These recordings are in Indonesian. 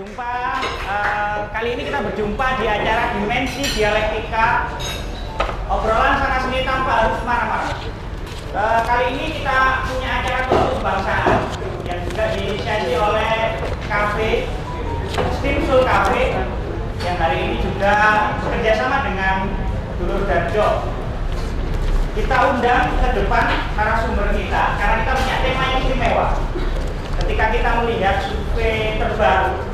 berjumpa. Kali ini kita berjumpa di acara Dimensi Dialektika, obrolan sana sini tanpa harus marah-marah. Kali ini kita punya acara khusus kebangsaan yang juga diinisiasi oleh Cafe Stimsul Cafe yang hari ini juga bekerjasama dengan Dulur Darjo. Kita undang ke depan narasumber kita karena kita punya tema yang istimewa. Ketika kita melihat survei terbaru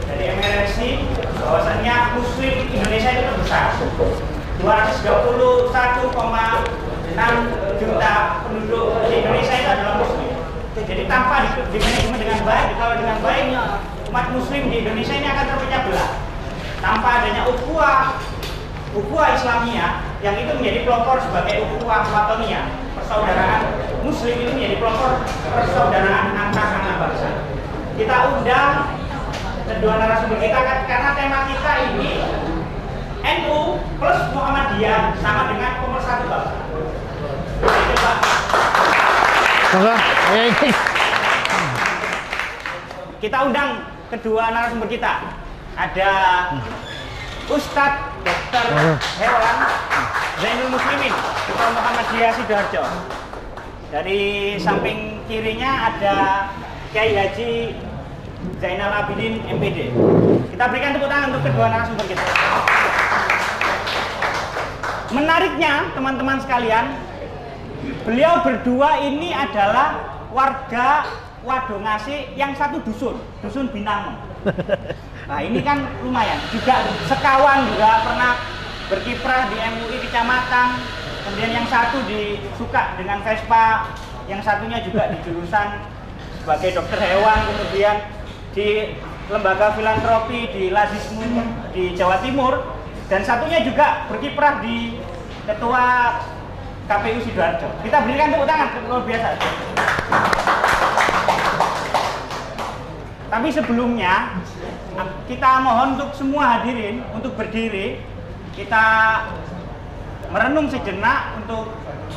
dari MRSI bahwasannya Muslim Indonesia itu terbesar, 231,6 juta penduduk di Indonesia itu adalah Muslim. Jadi tanpa di manajemen dengan baik, kalau dengan baiknya umat Muslim di Indonesia ini akan terpecah belah. Tanpa adanya ukhuwah Islamiyah yang itu menjadi pelopor sebagai ukhuwah Watoniyah, persaudaraan Muslim itu menjadi pelopor persaudaraan antar anak bangsa. Kita undang kedua narasumber kita karena tema kita ini NU plus Muhammadiyah sama dengan pemersatu bangsa. Itu Pak. Kita undang kedua narasumber kita. Ada Ustadz Dr. Hewan Zainul Muslimin Ketua Muhammadiyah Sidoarjo. Dari samping kirinya ada Kiai Haji Zainal Abidin MPD. Kita berikan tepuk tangan untuk kedua narasumber kita. Menariknya teman-teman sekalian, beliau berdua ini adalah warga Wadongase yang satu dusun Binangun. Nah ini kan lumayan, juga sekawan juga pernah berkiprah di MUI Kecamatan, kemudian yang satu suka dengan Vespa, yang satunya juga di jurusan sebagai dokter hewan, kemudian di lembaga filantropi di Lazismu di Jawa Timur, dan satunya juga berkiprah di Ketua KPU Sidoarjo. Kita berikan tepuk tangan, luar biasa. Tapi sebelumnya kita mohon untuk semua hadirin untuk berdiri, kita merenung sejenak untuk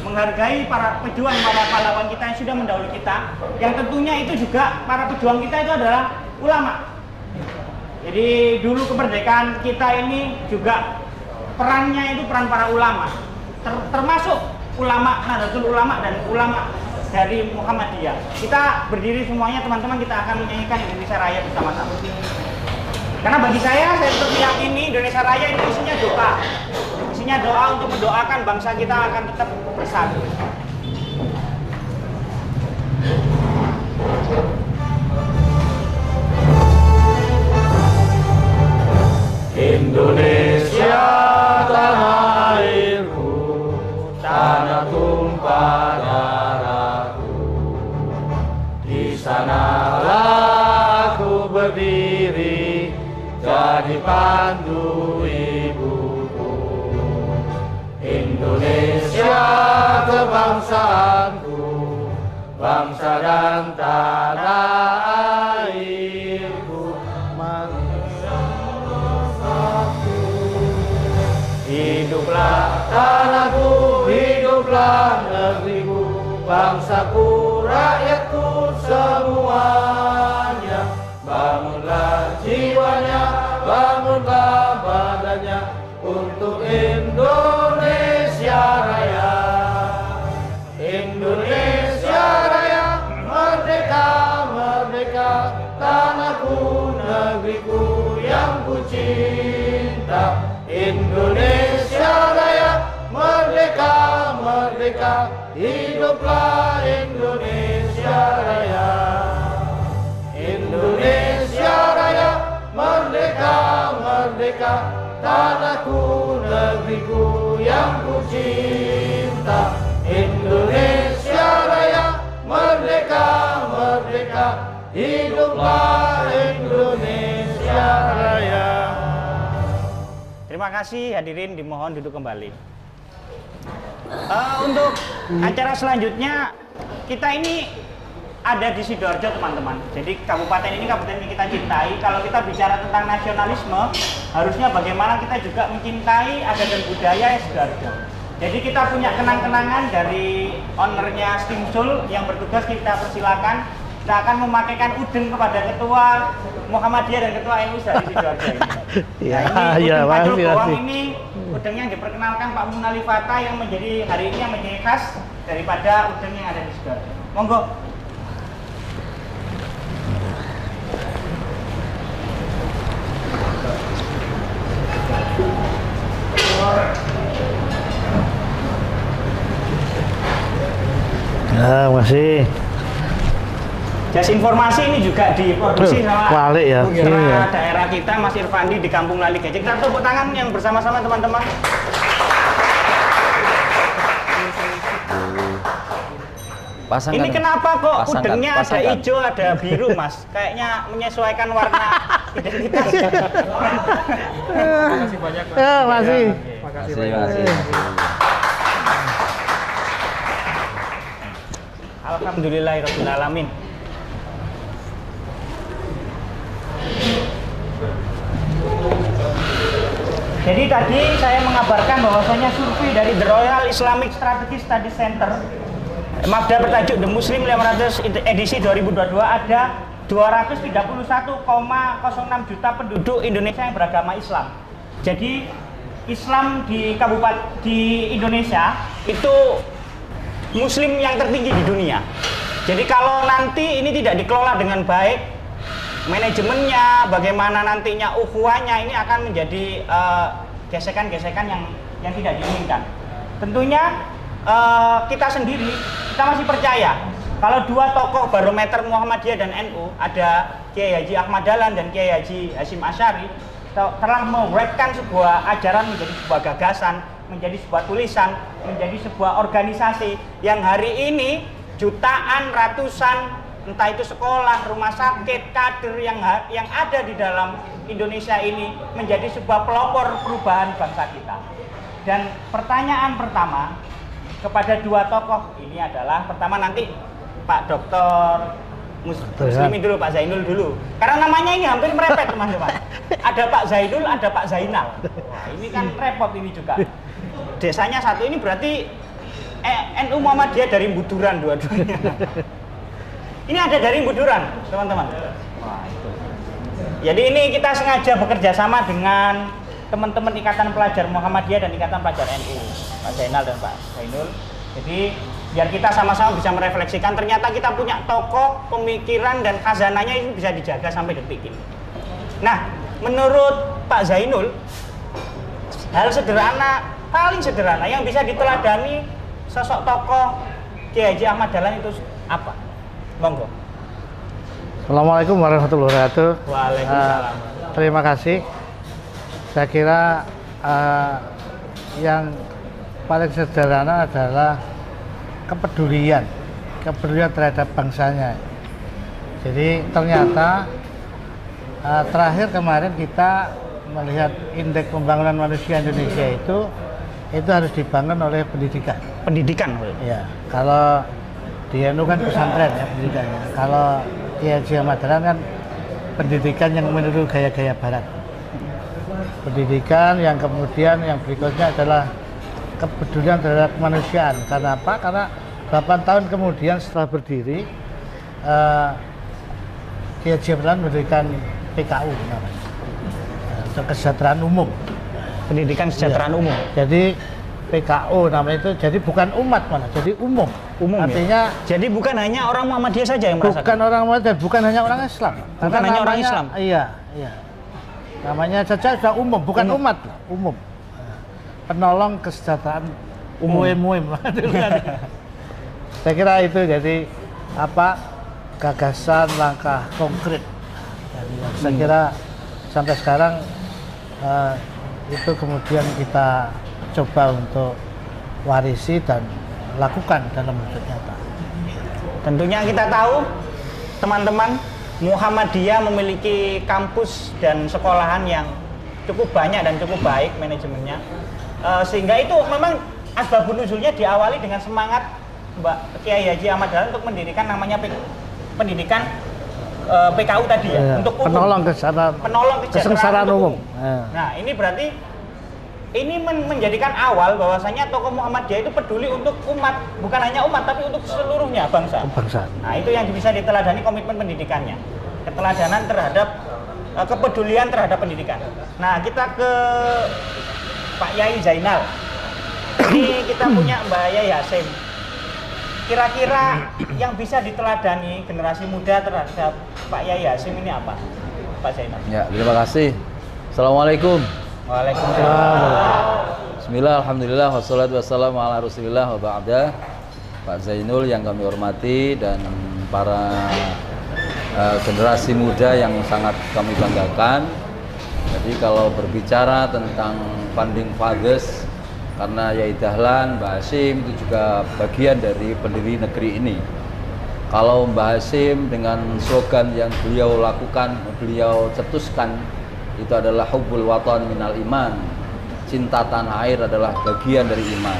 menghargai para pejuang, para pahlawan kita yang sudah mendahului kita, yang tentunya itu juga para pejuang kita itu adalah ulama. Jadi dulu kemerdekaan kita ini juga perannya itu peran para ulama, termasuk ulama Nahdlatul Ulama dan ulama dari Muhammadiyah. Kita berdiri semuanya teman-teman, kita akan menyanyikan Indonesia Raya bersama-sama. Karena bagi saya tetap meyakini Indonesia Raya itu isinya doa. Isinya doa untuk mendoakan bangsa kita akan tetap bersatu. Indonesia tanah airku, tanah tumpah darahku. Di sanalah aku berdiri, jadi pandu ibuku. Indonesia kebangsaanku, bangsa dan tanah airku. Hiduplah tanahku, hiduplah negeriku, bangsaku, rakyatku semuanya. Bangunlah jiwanya, bangunlah badannya untuk Indonesia Raya. Indonesia Raya, merdeka, merdeka, tanahku, negeriku yang ku cinta. Indonesia Raya, merdeka, merdeka, hiduplah Indonesia Raya. Indonesia Raya, merdeka, merdeka, tanahku, negeriku yang ku cinta. Indonesia Raya, merdeka, merdeka, hiduplah Indonesia Raya. Terima kasih hadirin, dimohon duduk kembali. Untuk acara selanjutnya, kita ini ada di Sidoarjo teman-teman. Jadi kabupaten ini kabupaten yang kita cintai. Kalau kita bicara tentang nasionalisme, harusnya bagaimana kita juga mencintai adat dan budaya Sidoarjo. Jadi kita punya kenang-kenangan dari ownernya Stimsul yang bertugas, kita persilakan kita akan memakaikan udeng kepada ketua Muhammadiyah dan ketua NU dari Sidoarjo ini. Nah, ini udeng pacul bawang ini udeng yang diperkenalkan Pak Munali Fata yang menjadi hari ini yang menjadi khas daripada udeng yang ada di Sidoarjo. Monggo. Ya, masih. Jas informasi ini juga diproduksi sama Walik ya. putra daerah kita Mas Irfandi di Kampung Lali Gejek. Kita tepuk tangan yang bersama-sama teman-teman. Pasangkan, ini kenapa kok udengnya ada pasangkan. hijau, ada biru, Mas? Kayaknya menyesuaikan warna identitas. Makasih banyak, Mas. Ya, masih. Makasih Masih, banyak. masih. Alhamdulillahirabbil alamin. Jadi tadi saya mengabarkan bahwasanya survei dari The Royal Islamic Strategic Studies Center Mabda bertajuk The Muslim 500 edisi 2022 ada 231,06 juta penduduk Indonesia yang beragama Islam. Jadi Islam di Indonesia itu Muslim yang tertinggi di dunia. Jadi kalau nanti ini tidak dikelola dengan baik, manajemennya, bagaimana nantinya ukhuwahnya, ini akan menjadi gesekan-gesekan yang tidak diinginkan. Tentunya kita sendiri, kita masih percaya kalau dua tokoh barometer Muhammadiyah dan NU, ada Kiai Haji Ahmad Dahlan dan Kiai Haji Hasyim Asy'ari, telah mewetkan sebuah ajaran menjadi sebuah gagasan, menjadi sebuah tulisan, menjadi sebuah organisasi yang hari ini jutaan, ratusan, entah itu sekolah, rumah sakit, kader yang ada di dalam Indonesia ini menjadi sebuah pelopor perubahan bangsa kita. Dan pertanyaan pertama kepada dua tokoh ini adalah, pertama nanti Pak Dr. Muslimin dulu, Pak Zainul dulu. Karena namanya ini hampir merepet, teman-teman. Ada Pak Zainul, ada Pak Zainal. Wah, ini kan repot ini juga. Desanya satu, ini berarti NU Muhammadiyah dari Buduran dua-duanya. Ini ada dari Buduran, teman-teman. Wah, itu. Jadi ini kita sengaja bekerja sama dengan teman-teman Ikatan Pelajar Muhammadiyah dan Ikatan Pelajar NU, Pak Zainal dan Pak Zainul. Jadi biar kita sama-sama bisa merefleksikan, ternyata kita punya tokoh, pemikiran dan khazanahnya ini bisa dijaga sampai detik ini. Nah, menurut Pak Zainul, hal sederhana, paling sederhana yang bisa diteladani sosok tokoh Kiai Haji Ahmad Dahlan itu apa? Monggo. Assalamualaikum warahmatullahi wabarakatuh. Waalaikumsalam. Terima kasih. Saya kira yang paling sederhana adalah kepedulian terhadap bangsanya. Jadi ternyata terakhir kemarin kita melihat indeks pembangunan manusia Indonesia itu harus dibangun oleh pendidikan. Pendidikan, Ya, kalau di NU kan pesantren ya pendidikannya. Kalau di Haji Ahmad Dahlan kan pendidikan yang meniru gaya-gaya Barat. Pendidikan yang kemudian yang berikutnya adalah kepedulian terhadap kemanusiaan. Karena apa? Karena 8 tahun kemudian setelah berdiri, Kiai Haji Ahmad Dahlan mendirikan PKU namanya, kesejahteraan umum. pendidikan kesejahteraan umum. Jadi PKU namanya itu, jadi bukan umat malah, jadi umum. Artinya ya? Jadi bukan hanya orang Muhammadiyah saja yang merasakan. bukan orang Muhammadiyah dan bukan hanya orang Islam. Bukan hanya orang Islam. Iya. Namanya saja sudah umum, bukan umat, umum. Penolong kesejahteraan umum. Saya kira itu jadi gagasan langkah konkret. Saya kira sampai sekarang itu kemudian kita coba untuk warisi dan lakukan dalam bentuk nyata. Tentunya kita tahu teman-teman, Muhammadiyah memiliki kampus dan sekolahan yang cukup banyak dan cukup baik manajemennya, sehingga itu memang asbabun nuzulnya diawali dengan semangat Mbak Kiai Haji Ahmad Dahlan untuk mendirikan namanya pendidikan PKU tadi ya, untuk umum. penolong kesejahteraan umum. Nah, ini berarti ini menjadikan awal bahwasanya tokoh Muhammadiyah itu peduli untuk umat, bukan hanya umat tapi untuk seluruhnya bangsa. Bangsa. Nah, itu yang bisa diteladani komitmen pendidikannya. Keteladanan terhadap kepedulian terhadap pendidikan. Nah, kita ke Pak Yai Zainal. Ini kita punya Mbak Yai Hasim. Kira-kira yang bisa diteladani generasi muda terhadap Pak Yai Hasim ini apa, Pak Zainal? Ya, terima kasih. Assalamualaikum. Waalaikumsalam. Bismillah, alhamdulillah, wassalatu wassalamu ala rasulillah wa ba'da. Pak Zainul yang kami hormati dan para generasi muda yang sangat kami banggakan. Jadi kalau berbicara tentang founding fathers, karena Yai Dahlan, Mbah Hasim itu juga bagian dari pendiri negeri ini. Kalau Mbah Hasim dengan slogan yang beliau lakukan, beliau cetuskan, itu adalah hubbul watan minal iman. Cinta tanah air adalah bagian dari iman.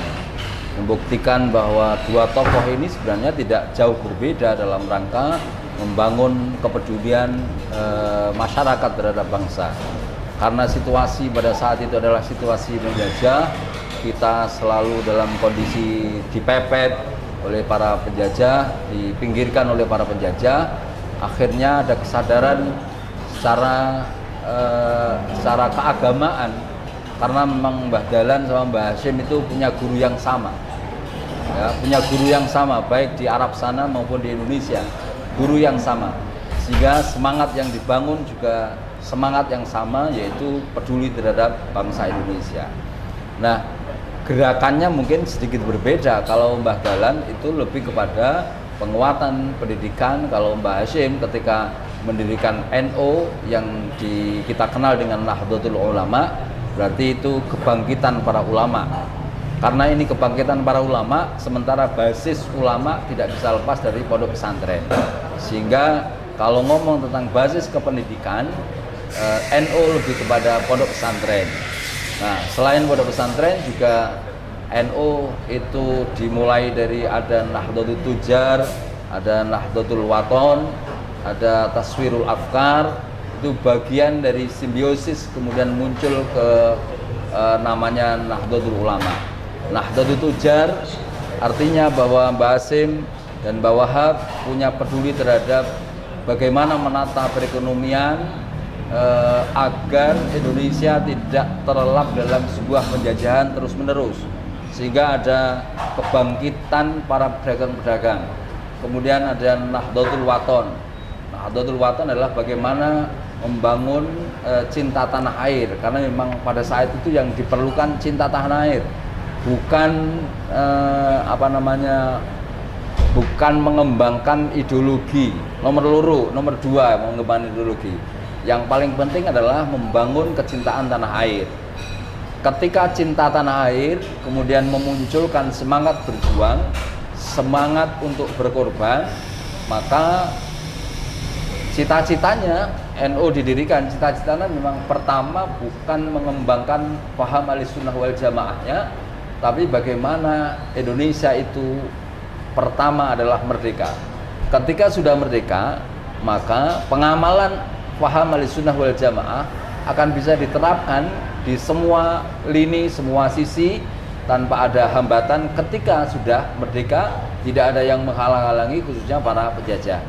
Membuktikan bahwa dua tokoh ini sebenarnya tidak jauh berbeda dalam rangka membangun kepedulian masyarakat terhadap bangsa. Karena situasi pada saat itu adalah situasi menjajah, kita selalu dalam kondisi dipepet oleh para penjajah, dipinggirkan oleh para penjajah. Akhirnya ada kesadaran secara keagamaan, karena memang Mbah Dahlan sama Mbah Hasim itu punya guru yang sama, ya, punya guru yang sama baik di Arab sana maupun di Indonesia, guru yang sama, sehingga semangat yang dibangun juga semangat yang sama, yaitu peduli terhadap bangsa Indonesia. Nah, gerakannya mungkin sedikit berbeda. Kalau Mbah Dahlan itu lebih kepada penguatan pendidikan. Kalau Mbah Hasim ketika mendirikan NU yang kita kenal dengan Nahdlatul Ulama, berarti itu kebangkitan para ulama. Karena ini kebangkitan para ulama, sementara basis ulama tidak bisa lepas dari pondok pesantren. Sehingga kalau ngomong tentang basis kependidikan, NU lebih kepada pondok pesantren. Nah, selain pondok pesantren juga NU itu dimulai dari ada Nahdlatul Tujar, ada Nahdlatul Wathon, ada Taswirul Afkar. Itu bagian dari simbiosis kemudian muncul ke namanya Nahdlatul Ulama. Nahdlatul Tujar artinya bahwa Mbah Hasim dan Mbah Wahab punya peduli terhadap bagaimana menata perekonomian agar Indonesia tidak terlelap dalam sebuah penjajahan terus-menerus, sehingga ada kebangkitan para pedagang-pedagang. Kemudian ada Nahdlatul Wathon. Nahdlatul Wathon adalah bagaimana membangun cinta tanah air, karena memang pada saat itu yang diperlukan cinta tanah air, bukan bukan mengembangkan ideologi. Nomor dua mengembangkan ideologi. Yang paling penting adalah membangun kecintaan tanah air. Ketika cinta tanah air kemudian memunculkan semangat berjuang, semangat untuk berkorban, maka cita-citanya NU didirikan. Cita-citanya memang pertama bukan mengembangkan paham Ahlussunnah wal Jamaahnya, tapi bagaimana Indonesia itu pertama adalah merdeka. Ketika sudah merdeka, maka pengamalan paham Ahlussunnah wal Jamaah akan bisa diterapkan di semua lini, semua sisi tanpa ada hambatan. Ketika sudah merdeka, tidak ada yang menghalang-halangi, khususnya para penjajah.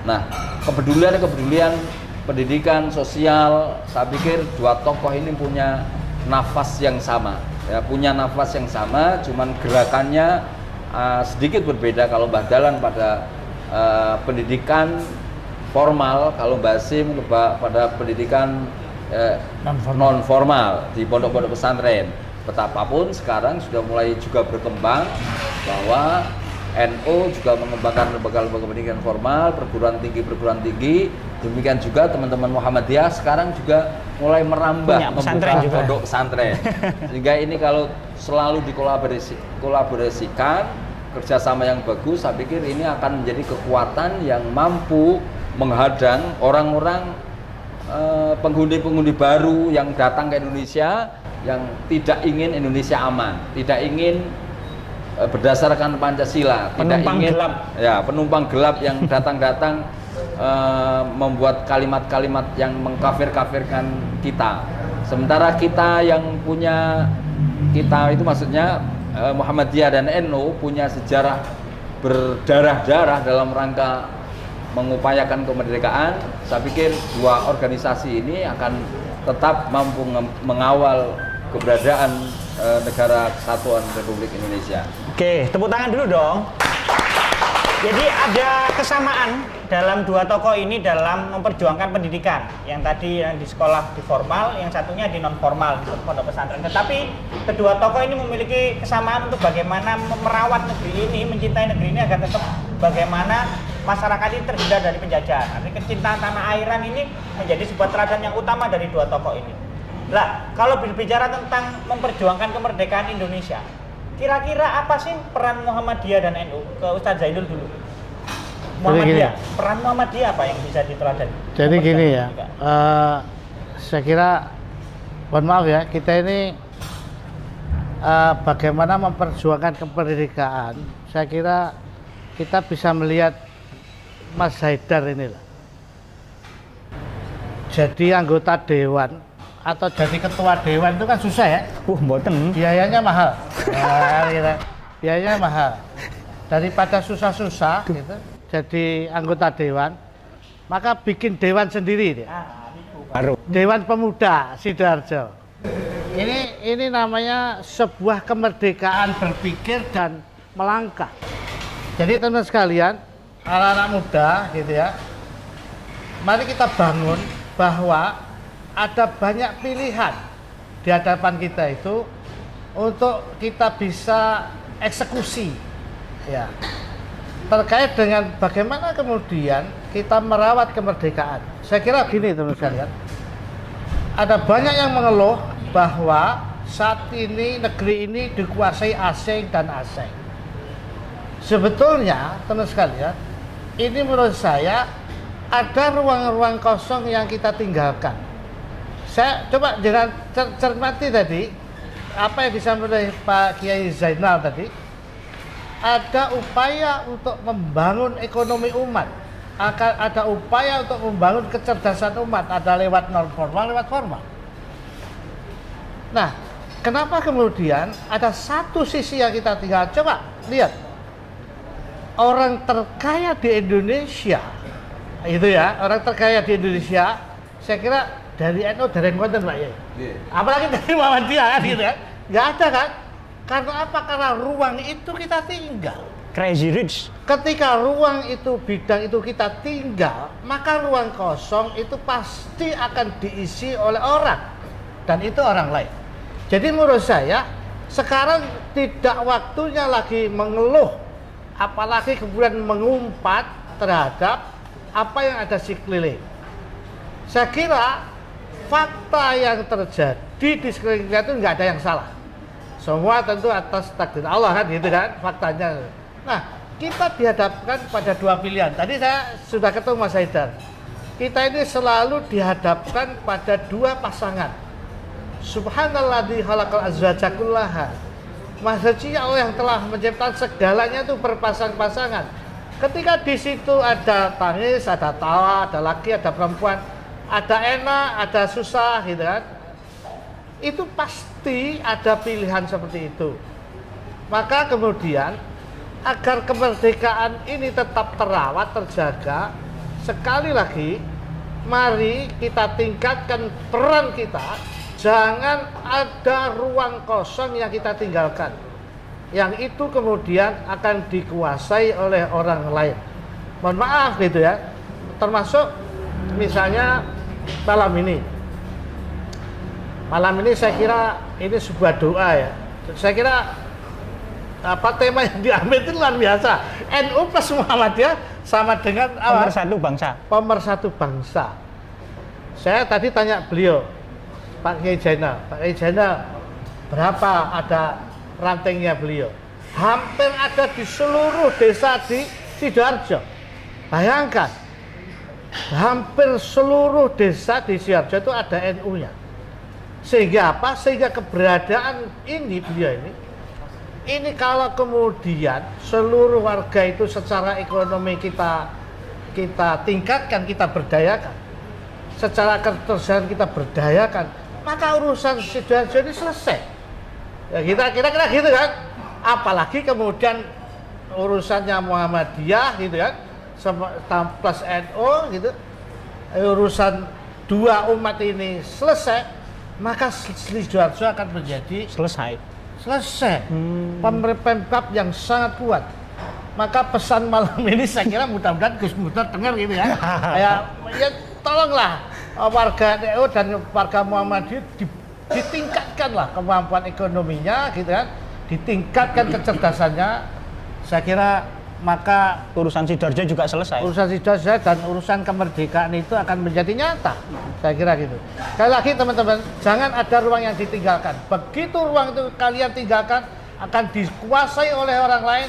Nah, kepedulian pendidikan sosial, saya pikir dua tokoh ini punya nafas yang sama, ya, punya nafas yang sama, cuman gerakannya sedikit berbeda. Kalau Mbah Dahlan pada pendidikan formal, kalau Mbah Hasim pada pendidikan non formal di pondok-pondok pesantren. Betapapun sekarang sudah mulai juga berkembang bahwa NU juga mengembangkan lembaga-lembaga pendidikan formal, perguruan tinggi. Demikian juga teman-teman Muhammadiyah sekarang juga mulai merambah membuka pondok pesantren. Sehingga ini kalau selalu dikolaborasikan, kerjasama yang bagus, saya pikir ini akan menjadi kekuatan yang mampu menghadang orang-orang penghuni-penghuni baru yang datang ke Indonesia, yang tidak ingin Indonesia aman, tidak ingin berdasarkan Pancasila, penumpang tidak ingin gelap. Ya, penumpang gelap yang datang-datang membuat kalimat-kalimat yang mengkafir-kafirkan kita. Sementara kita yang punya kita itu maksudnya Muhammadiyah dan NU punya sejarah berdarah-darah dalam rangka mengupayakan kemerdekaan. Saya pikir dua organisasi ini akan tetap mampu mengawal keberadaan negara kesatuan Republik Indonesia. Oke, tepuk tangan dulu dong. Jadi ada kesamaan dalam dua tokoh ini dalam memperjuangkan pendidikan. Yang tadi yang di sekolah di formal, yang satunya di non formal di pondok pesantren. Tetapi kedua tokoh ini memiliki kesamaan untuk bagaimana merawat negeri ini, mencintai negeri ini agar tetap bagaimana masyarakat ini terhindar dari penjajahan. Artinya kecintaan tanah airan ini menjadi sebuah teladan yang utama dari dua tokoh ini. Lah, kalau berbicara tentang memperjuangkan kemerdekaan Indonesia, kira-kira apa sih peran Muhammadiyah dan NU? Ke Ustadz Zainul dulu. Muhammadiyah, peran Muhammadiyah apa yang bisa diteladani? Jadi gini ya, saya kira, mohon maaf ya, kita ini bagaimana memperjuangkan kemerdekaan, saya kira kita bisa melihat Mas Haidar inilah. Jadi anggota dewan atau jadi ketua dewan itu kan susah ya. Mboten. Biayanya mahal. Nah, biayanya mahal. Daripada susah-susah gitu, jadi anggota dewan, maka bikin dewan sendiri dia. Baru. Dewan Pemuda Sidoarjo. Ini namanya sebuah kemerdekaan berpikir dan melangkah. Jadi teman-teman sekalian, anak-anak muda gitu ya, mari kita bangun bahwa ada banyak pilihan di hadapan kita itu untuk kita bisa eksekusi ya, terkait dengan bagaimana kemudian kita merawat kemerdekaan. Saya kira gini teman-teman sekalian, ada banyak yang mengeluh bahwa saat ini negeri ini dikuasai asing dan asing. Sebetulnya teman-teman sekalian, ini menurut saya ada ruang-ruang kosong yang kita tinggalkan. Saya coba jangan cermati tadi apa yang disampaikan oleh Pak Kiai Zainal tadi. Ada upaya untuk membangun ekonomi umat, akan ada upaya untuk membangun kecerdasan umat, ada lewat non formal, lewat formal. Nah, kenapa kemudian ada satu sisi yang kita tinggal? Coba lihat, orang terkaya di Indonesia itu ya, orang terkaya di Indonesia, saya kira dari NU, dari konten Pak Yai. Apalagi dari Muhammadiyah kan gitu kan. Nggak ada kan? Karena apa? Karena ruang itu kita tinggal. Crazy Rich. Ketika ruang itu, bidang itu kita tinggal, maka ruang kosong itu pasti akan diisi oleh orang. Dan itu orang lain. Jadi menurut saya, sekarang tidak waktunya lagi mengeluh, apalagi kemudian mengumpat terhadap apa yang ada di sekeliling. Saya kira fakta yang terjadi di sekeliling kita itu nggak ada yang salah. Semua tentu atas takdir Allah kan, gitu kan faktanya. Nah, kita dihadapkan pada dua pilihan. Tadi saya sudah ketemu Mas Haidar. Kita ini selalu dihadapkan pada dua pasangan. Subhanalladzi khalaqal azwaja kullaha. Maha suci Allah yang telah menciptakan segalanya itu berpasang-pasangan. Ketika di situ ada tangis, ada tawa, ada laki, ada perempuan, ada enak, ada susah, gitu kan. Itu pasti ada pilihan seperti itu. Maka kemudian agar kemerdekaan ini tetap terawat, terjaga, sekali lagi mari kita tingkatkan peran kita. Jangan ada ruang kosong yang kita tinggalkan, yang itu kemudian akan dikuasai oleh orang lain. Mohon maaf gitu ya. Termasuk misalnya malam ini. Malam ini saya kira ini sebuah doa ya. Saya kira apa tema yang diambil itu luar biasa. NU plus Muhammadiyah sama dengan Pemersatu bangsa. Pemersatu bangsa. Saya tadi tanya beliau, Pak Kiai Zainal, Pak Kiai Zainal, berapa ada rantingnya beliau? Hampir ada di seluruh desa di Sidoarjo. Bayangkan, hampir seluruh desa di Sidoarjo itu ada NU-nya. Sehingga apa? Sehingga keberadaan ini beliau ini kalau kemudian seluruh warga itu secara ekonomi kita tingkatkan, kita berdayakan, secara ketersediaan kita berdayakan, maka urusan Sidoarjo ini selesai. Ya kita kira-kira gitu kan. Apalagi kemudian urusannya Muhammadiyah gitu kan, plus NU gitu. Urusan dua umat ini selesai, maka Sidoarjo akan menjadi Selesai. Pemkab yang sangat kuat. Maka pesan malam ini saya kira mudah-mudahan Gus Muhtar dengar gitu ya. Ya tolonglah warga NU dan warga Muhammadiyah ditingkatkanlah kemampuan ekonominya gitu kan, ditingkatkan kecerdasannya. Saya kira maka Urusan Sidoarjo juga selesai. urusan Sidoarjo dan urusan kemerdekaan itu akan menjadi nyata. Saya kira gitu. Sekali lagi teman-teman, jangan ada ruang yang ditinggalkan. Begitu ruang itu kalian tinggalkan, akan dikuasai oleh orang lain.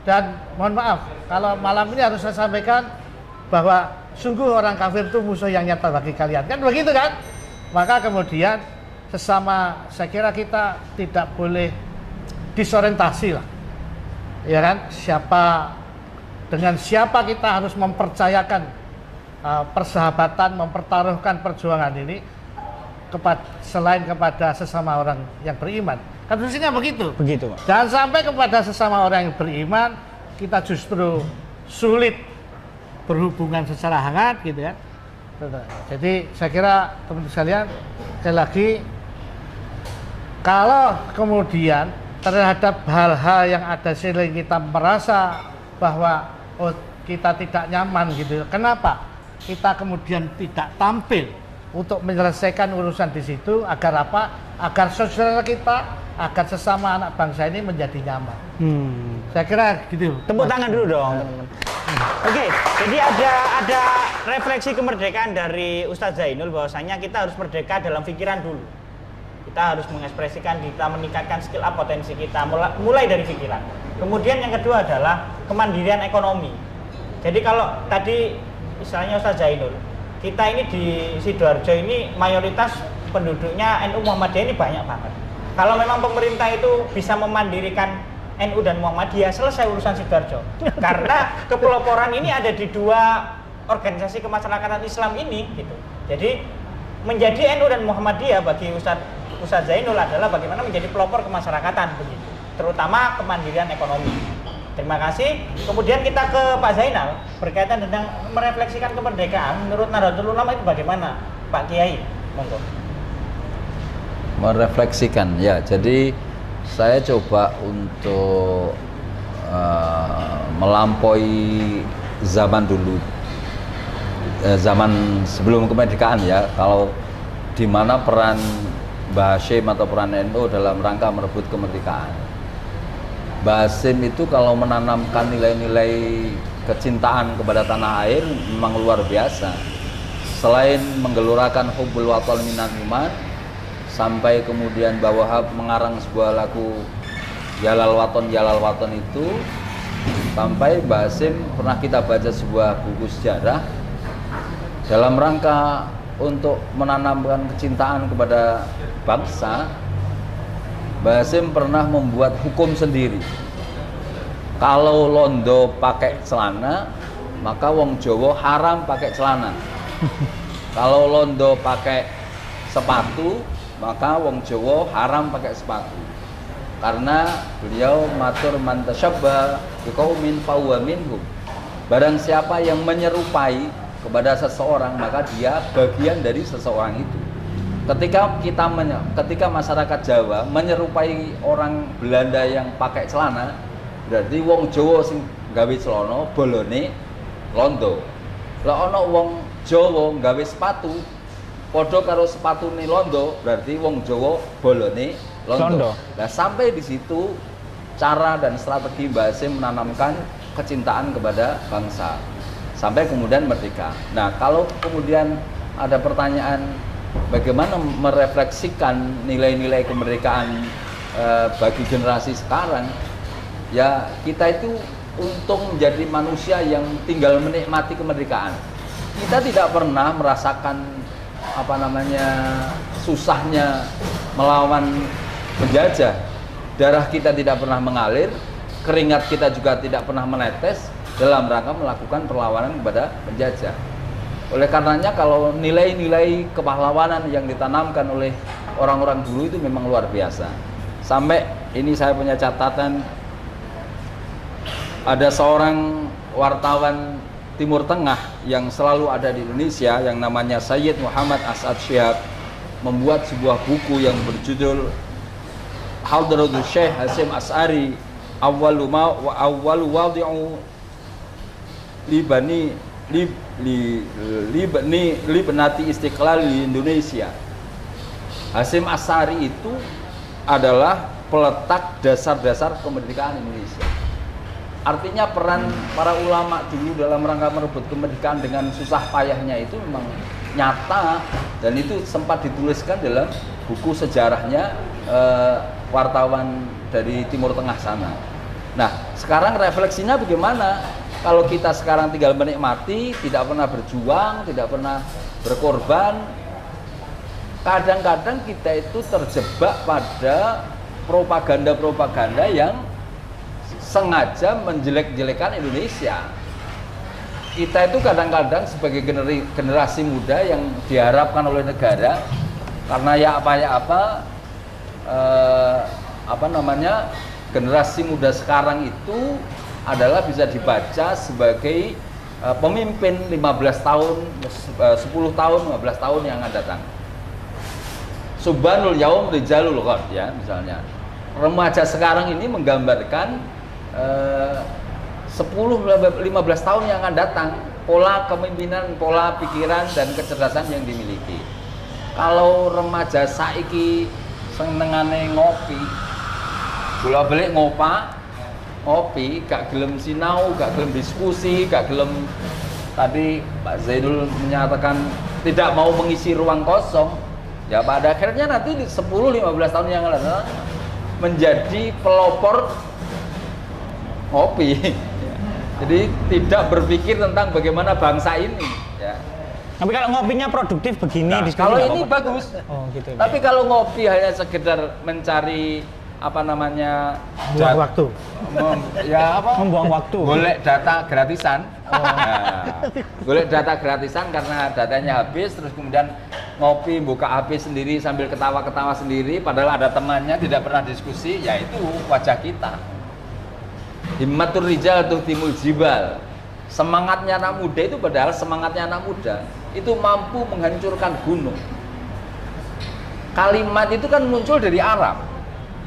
Dan mohon maaf, kalau malam ini harus saya sampaikan bahwa sungguh orang kafir itu musuh yang nyata bagi kalian. Kan begitu kan? Maka kemudian sesama, saya kira kita tidak boleh disorientasi lah. Ya kan? Dengan siapa kita harus mempercayakan persahabatan, mempertaruhkan perjuangan ini selain kepada sesama orang yang beriman. Kan mestinya begitu. Begitu, Pak. Jangan sampai kepada sesama orang yang beriman kita justru sulit berhubungan secara hangat gitu kan. Jadi saya kira teman-teman sekalian, sekali lagi kalau kemudian terhadap hal-hal yang ada sehingga kita merasa bahwa kita tidak nyaman gitu. Kenapa? Kita kemudian tidak tampil untuk menyelesaikan urusan di situ agar apa? Agar saudara kita, agar sesama anak bangsa ini menjadi nyaman. Saya kira gitu. Tepuk tangan dulu dong, teman-teman. Oke, jadi ada refleksi kemerdekaan dari Ustadz Zainul bahwasanya kita harus merdeka dalam pikiran dulu. Kita harus mengekspresikan, kita meningkatkan skill up potensi kita mulai dari pikiran. Kemudian yang kedua adalah kemandirian ekonomi. Jadi kalau tadi misalnya Ustadz Zainul, kita ini di Sidoarjo ini mayoritas penduduknya NU Muhammadiyah ini banyak banget. Kalau memang pemerintah itu bisa memandirikan NU dan Muhammadiyah, selesai urusan Sidoarjo. Karena kepeloporan ini ada di dua organisasi kemasyarakatan Islam ini gitu. Jadi menjadi NU dan Muhammadiyah bagi Ustadz Zainul adalah bagaimana menjadi pelopor kemasyarakatan begitu, terutama kemandirian ekonomi. Terima kasih. Kemudian kita ke Pak Zainal berkaitan dengan merefleksikan kemerdekaan. Menurut Nahdlatul Ulama itu bagaimana, Pak Kiai? Monggo. Merefleksikan ya. Jadi saya coba untuk melampaui zaman dulu, zaman sebelum kemerdekaan ya. Kalau di mana peran Mbah Hasyim atau peran NU dalam rangka merebut kemerdekaan. Mbah Hasyim itu kalau menanamkan nilai-nilai kecintaan kepada tanah air memang luar biasa. Selain menggelurakan hubbul waton minan iman, sampai kemudian Mbah Wahab mengarang sebuah lagu Jalal Waton itu, sampai Mbah Hasyim pernah kita baca sebuah buku sejarah dalam rangka untuk menanamkan kecintaan kepada bangsa. Mbah Hasyim pernah membuat hukum sendiri. Kalau londo pakai celana, maka wong Jawa haram pakai celana. Kalau londo pakai sepatu, maka wong Jawa haram pakai sepatu. Karena beliau matur man tasyabbaha biqaumin fahuwa minhum. Barang siapa yang menyerupai kepada seseorang, maka dia bagian dari seseorang itu. Ketika masyarakat Jawa menyerupai orang Belanda yang pakai celana, berarti wong Jawa sing gawe celana bolone londo. Lah ana wong Jawa gawe sepatu padha karo sepatune londo, berarti wong Jawa bolone londo. Nah, sampai di situ cara dan strategi Mbah Hasyim menanamkan kecintaan kepada bangsa sampai kemudian merdeka. Nah, kalau kemudian ada pertanyaan bagaimana merefleksikan nilai-nilai kemerdekaan bagi generasi sekarang, ya kita itu untuk menjadi manusia yang tinggal menikmati kemerdekaan. Kita tidak pernah merasakan susahnya melawan penjajah. Darah kita tidak pernah mengalir, keringat kita juga tidak pernah menetes dalam rangka melakukan perlawanan kepada penjajah. Oleh karenanya kalau nilai-nilai kepahlawanan yang ditanamkan oleh orang-orang dulu itu memang luar biasa. Sampai ini saya punya catatan, ada seorang wartawan Timur Tengah yang selalu ada di Indonesia yang namanya Sayyid Muhammad As'ad Syihab membuat sebuah buku yang berjudul Hadratul Syekh Hasyim Asy'ari awwalu wadi'u libnati istiqlal di Indonesia. Hasyim Asy'ari itu adalah peletak dasar-dasar kemerdekaan Indonesia. Artinya peran para ulama dulu dalam rangka merebut kemerdekaan dengan susah payahnya itu memang nyata, dan itu sempat dituliskan dalam buku sejarahnya wartawan dari Timur Tengah sana. Nah, sekarang refleksinya bagaimana? Kalau kita sekarang tinggal menikmati, tidak pernah berjuang, tidak pernah berkorban, kadang-kadang kita itu terjebak pada propaganda-propaganda yang sengaja menjelek-jelekan Indonesia. Kita itu kadang-kadang sebagai generasi muda yang diharapkan oleh negara, karena generasi muda sekarang itu adalah bisa dibaca sebagai pemimpin 15 tahun, 10 tahun, 15 tahun yang akan datang. Subhanul yaum rijalul ghad, ya, misalnya. Remaja sekarang ini menggambarkan 10-15 tahun yang akan datang, pola kepemimpinan, pola pikiran dan kecerdasan yang dimiliki. Kalau remaja saiki senengane ngopi, bolak-balik ngopi, gak gelem sinau, gak gelem diskusi, gak gelem, tadi Pak Zainul menyatakan tidak mau mengisi ruang kosong, ya pada akhirnya nanti 10-15 tahun yang akan datang menjadi pelopor ngopi. Jadi tidak berpikir tentang bagaimana bangsa ini, ya. Tapi kalau ngopinya produktif begini, Nah, kalau ini apa-apa. bagus. Oh, gitu. Tapi kalau ngopi hanya sekedar mencari buang waktu. Membuang waktu. Golek data gratisan. Nah, golek data gratisan karena datanya habis, terus kemudian ngopi, buka HP sendiri sambil ketawa-ketawa sendiri, padahal ada temannya, tidak pernah diskusi, ya itu wajah kita. Himmatur rijal tuhtimul jibal. Semangatnya anak muda itu, padahal semangatnya anak muda itu mampu menghancurkan gunung. Kalimat itu kan muncul dari Arab.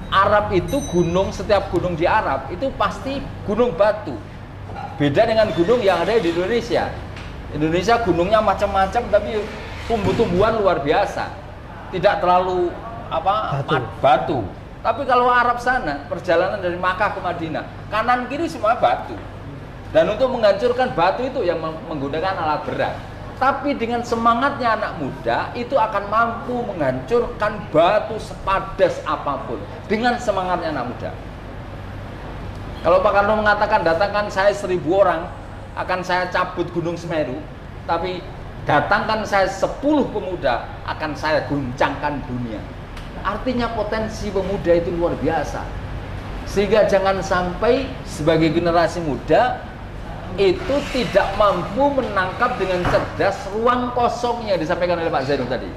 Arab itu gunung, setiap gunung di Arab itu pasti gunung batu. Beda dengan gunung yang ada di Indonesia. Indonesia gunungnya macam-macam tapi tumbuh-tumbuhan luar biasa. Tidak terlalu batu. Tapi kalau Arab sana, perjalanan dari Makkah ke Madinah, kanan kiri semua batu. Dan untuk menghancurkan batu itu yang menggunakan alat berat. Tapi dengan semangatnya anak muda, itu akan mampu menghancurkan batu sepadas apapun. Dengan semangatnya anak muda. Kalau Pak Karno mengatakan, datangkan saya 1000 orang, akan saya cabut Gunung Semeru. Tapi datangkan saya 10 pemuda, akan saya guncangkan dunia. Artinya potensi pemuda itu luar biasa. Sehingga jangan sampai sebagai generasi muda itu tidak mampu menangkap dengan cerdas ruang kosong yang disampaikan oleh Pak Zainul tadi.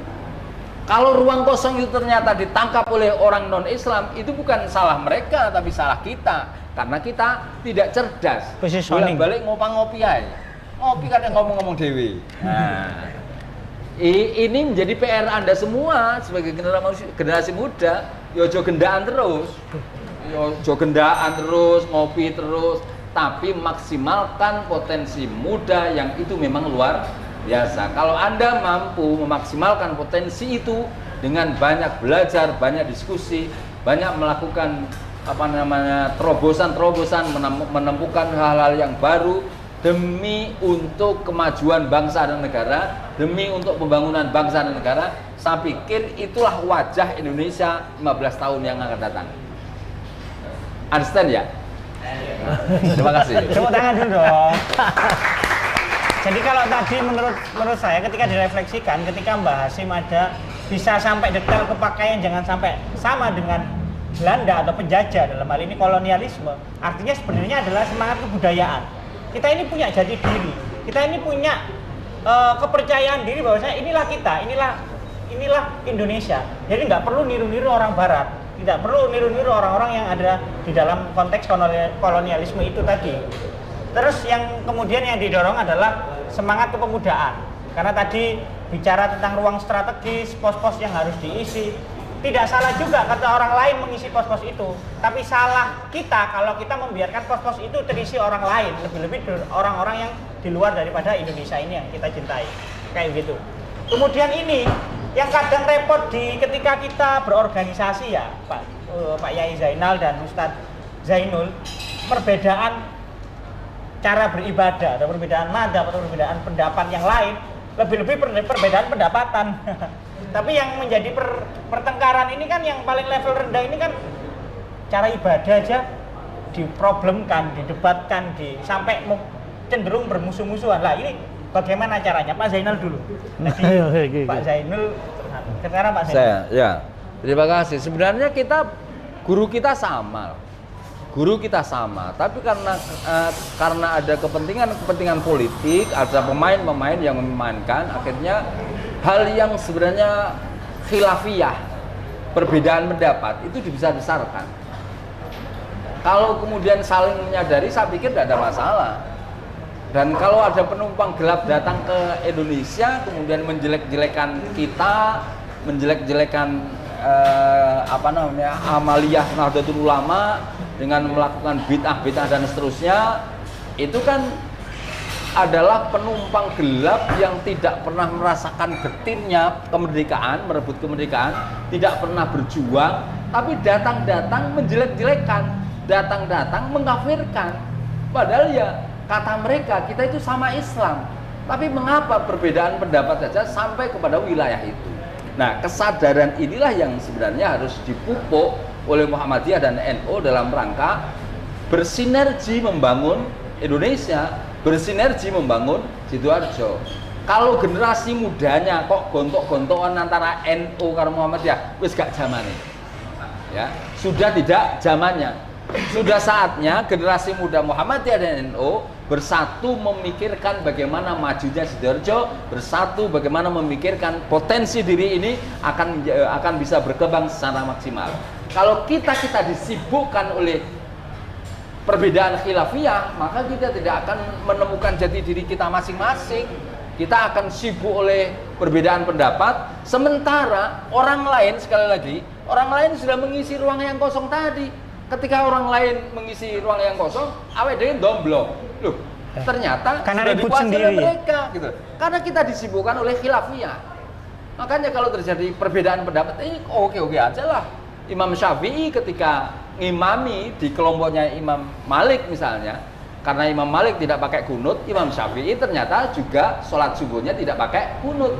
Kalau ruang kosong itu ternyata ditangkap oleh orang non-Islam, itu bukan salah mereka tapi salah kita, karena kita tidak cerdas. Bolak-balik ngopi aja. Ngopi kadang ngomong-ngomong dewi. Nah, ini menjadi PR Anda semua sebagai generasi muda. Yojo gendaan terus, ngopi terus, tapi maksimalkan potensi muda yang itu memang luar biasa. Kalau Anda mampu memaksimalkan potensi itu dengan banyak belajar, banyak diskusi, banyak melakukan terobosan-terobosan, menemukan hal-hal yang baru demi untuk kemajuan bangsa dan negara, demi untuk pembangunan bangsa dan negara, saya pikir itulah wajah Indonesia 15 tahun yang akan datang. Understand ya? Terima kasih. Tepuk tangan dulu dong. Jadi kalau tadi menurut saya ketika direfleksikan, ketika Mbak Hasyim ada bisa sampai detail kepakaian, jangan sampai sama dengan Belanda atau penjajah, dalam hal ini kolonialisme. Artinya sebenarnya adalah semangat kebudayaan. Kita ini punya jati diri, kita ini punya kepercayaan diri bahwasanya inilah kita, inilah Indonesia. Jadi nggak perlu niru-niru orang Barat. Tidak perlu niru-niru orang-orang yang ada di dalam konteks kolonialisme itu tadi. Terus yang kemudian yang didorong adalah semangat kepemudaan. Karena tadi bicara tentang ruang strategis, pos-pos yang harus diisi. Tidak salah juga kata orang lain mengisi pos-pos itu. Tapi salah kita kalau kita membiarkan pos-pos itu terisi orang lain. Lebih-lebih orang-orang yang di luar daripada Indonesia ini yang kita cintai. Kayak gitu. Kemudian ini yang kadang repot ketika kita berorganisasi ya Pak Yai Zainal dan Ustadz Zainul, perbedaan cara beribadah atau perbedaan madzhab atau perbedaan pendapat yang lain, lebih-lebih perbedaan pendapatan. Tapi yang menjadi pertengkaran ini kan yang paling level rendah ini kan cara ibadah aja diproblemkan, didebatkan, sampai cenderung bermusuh-musuhan. Lah ini bagaimana caranya? Pak Zainal dulu. Jadi, Pak Zainul, sekarang Pak Zainal. Saya, ya. Terima kasih. Sebenarnya guru kita sama. Guru kita sama, tapi karena ada kepentingan politik, ada pemain-pemain yang memainkan, akhirnya hal yang sebenarnya khilafiyah, perbedaan pendapat itu dibesar-besarkan. Kalau kemudian saling menyadari, saya pikir tidak ada masalah. Dan kalau ada penumpang gelap datang ke Indonesia, kemudian menjelek-jelekan kita, menjelek-jelekan amaliyah Nahdlatul Ulama dengan melakukan bid'ah dan seterusnya, itu kan adalah penumpang gelap yang tidak pernah merasakan getirnya kemerdekaan, merebut kemerdekaan, tidak pernah berjuang, tapi datang-datang menjelek-jelekan, datang-datang mengkafirkan. Padahal ya kata mereka kita itu sama Islam, tapi mengapa perbedaan pendapat saja sampai kepada wilayah itu? Nah, kesadaran inilah yang sebenarnya harus dipupuk oleh Muhammadiyah dan NU dalam rangka bersinergi membangun Indonesia, bersinergi membangun Sidoarjo. Kalau generasi mudanya kok gontok-gontokan antara NU karo Muhammadiyah, wis gak zamane. Ya, sudah tidak zamannya. Sudah saatnya generasi muda Muhammadiyah dan NU bersatu memikirkan bagaimana majunya Sidoarjo, bersatu bagaimana memikirkan potensi diri ini akan bisa berkembang secara maksimal. Kalau kita disibukkan oleh perbedaan khilafiyah, maka kita tidak akan menemukan jati diri kita masing-masing. Kita akan sibuk oleh perbedaan pendapat, sementara orang lain, sekali lagi, orang lain sudah mengisi ruang yang kosong tadi. Ketika orang lain mengisi ruang yang kosong, awet dhewe ndomblok. Loh, ternyata karena sudah ribut dikuasai sendiri oleh mereka gitu. Karena kita disibukkan oleh khilafiyah. Makanya kalau terjadi perbedaan pendapat, oke-oke aja lah. Imam Syafi'i ketika ngimami di kelompoknya Imam Malik misalnya, karena Imam Malik tidak pakai kunut, Imam Syafi'i ternyata juga sholat subuhnya tidak pakai kunut.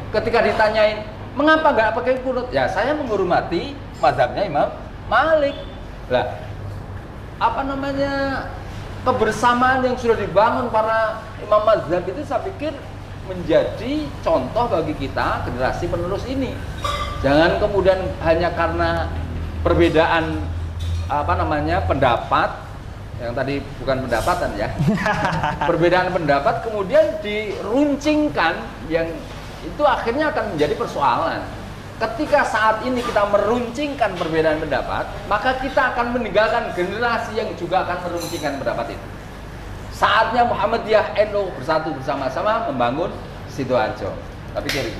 Ketika ditanyain, mengapa nggak pakai kunut? Ya saya menghormati mazhabnya Imam Malik. Lah, kebersamaan yang sudah dibangun para imam mazhab itu saya pikir menjadi contoh bagi kita generasi penerus ini. Jangan kemudian hanya karena perbedaan pendapat, yang tadi bukan pendapatan ya, perbedaan pendapat kemudian diruncingkan, yang itu akhirnya akan menjadi persoalan. Ketika saat ini kita meruncingkan perbedaan pendapat, maka kita akan meninggalkan generasi yang juga akan meruncingkan pendapat itu. Saatnya Muhammadiyah NU bersatu bersama-sama membangun Sidoarjo. Tapi kiri.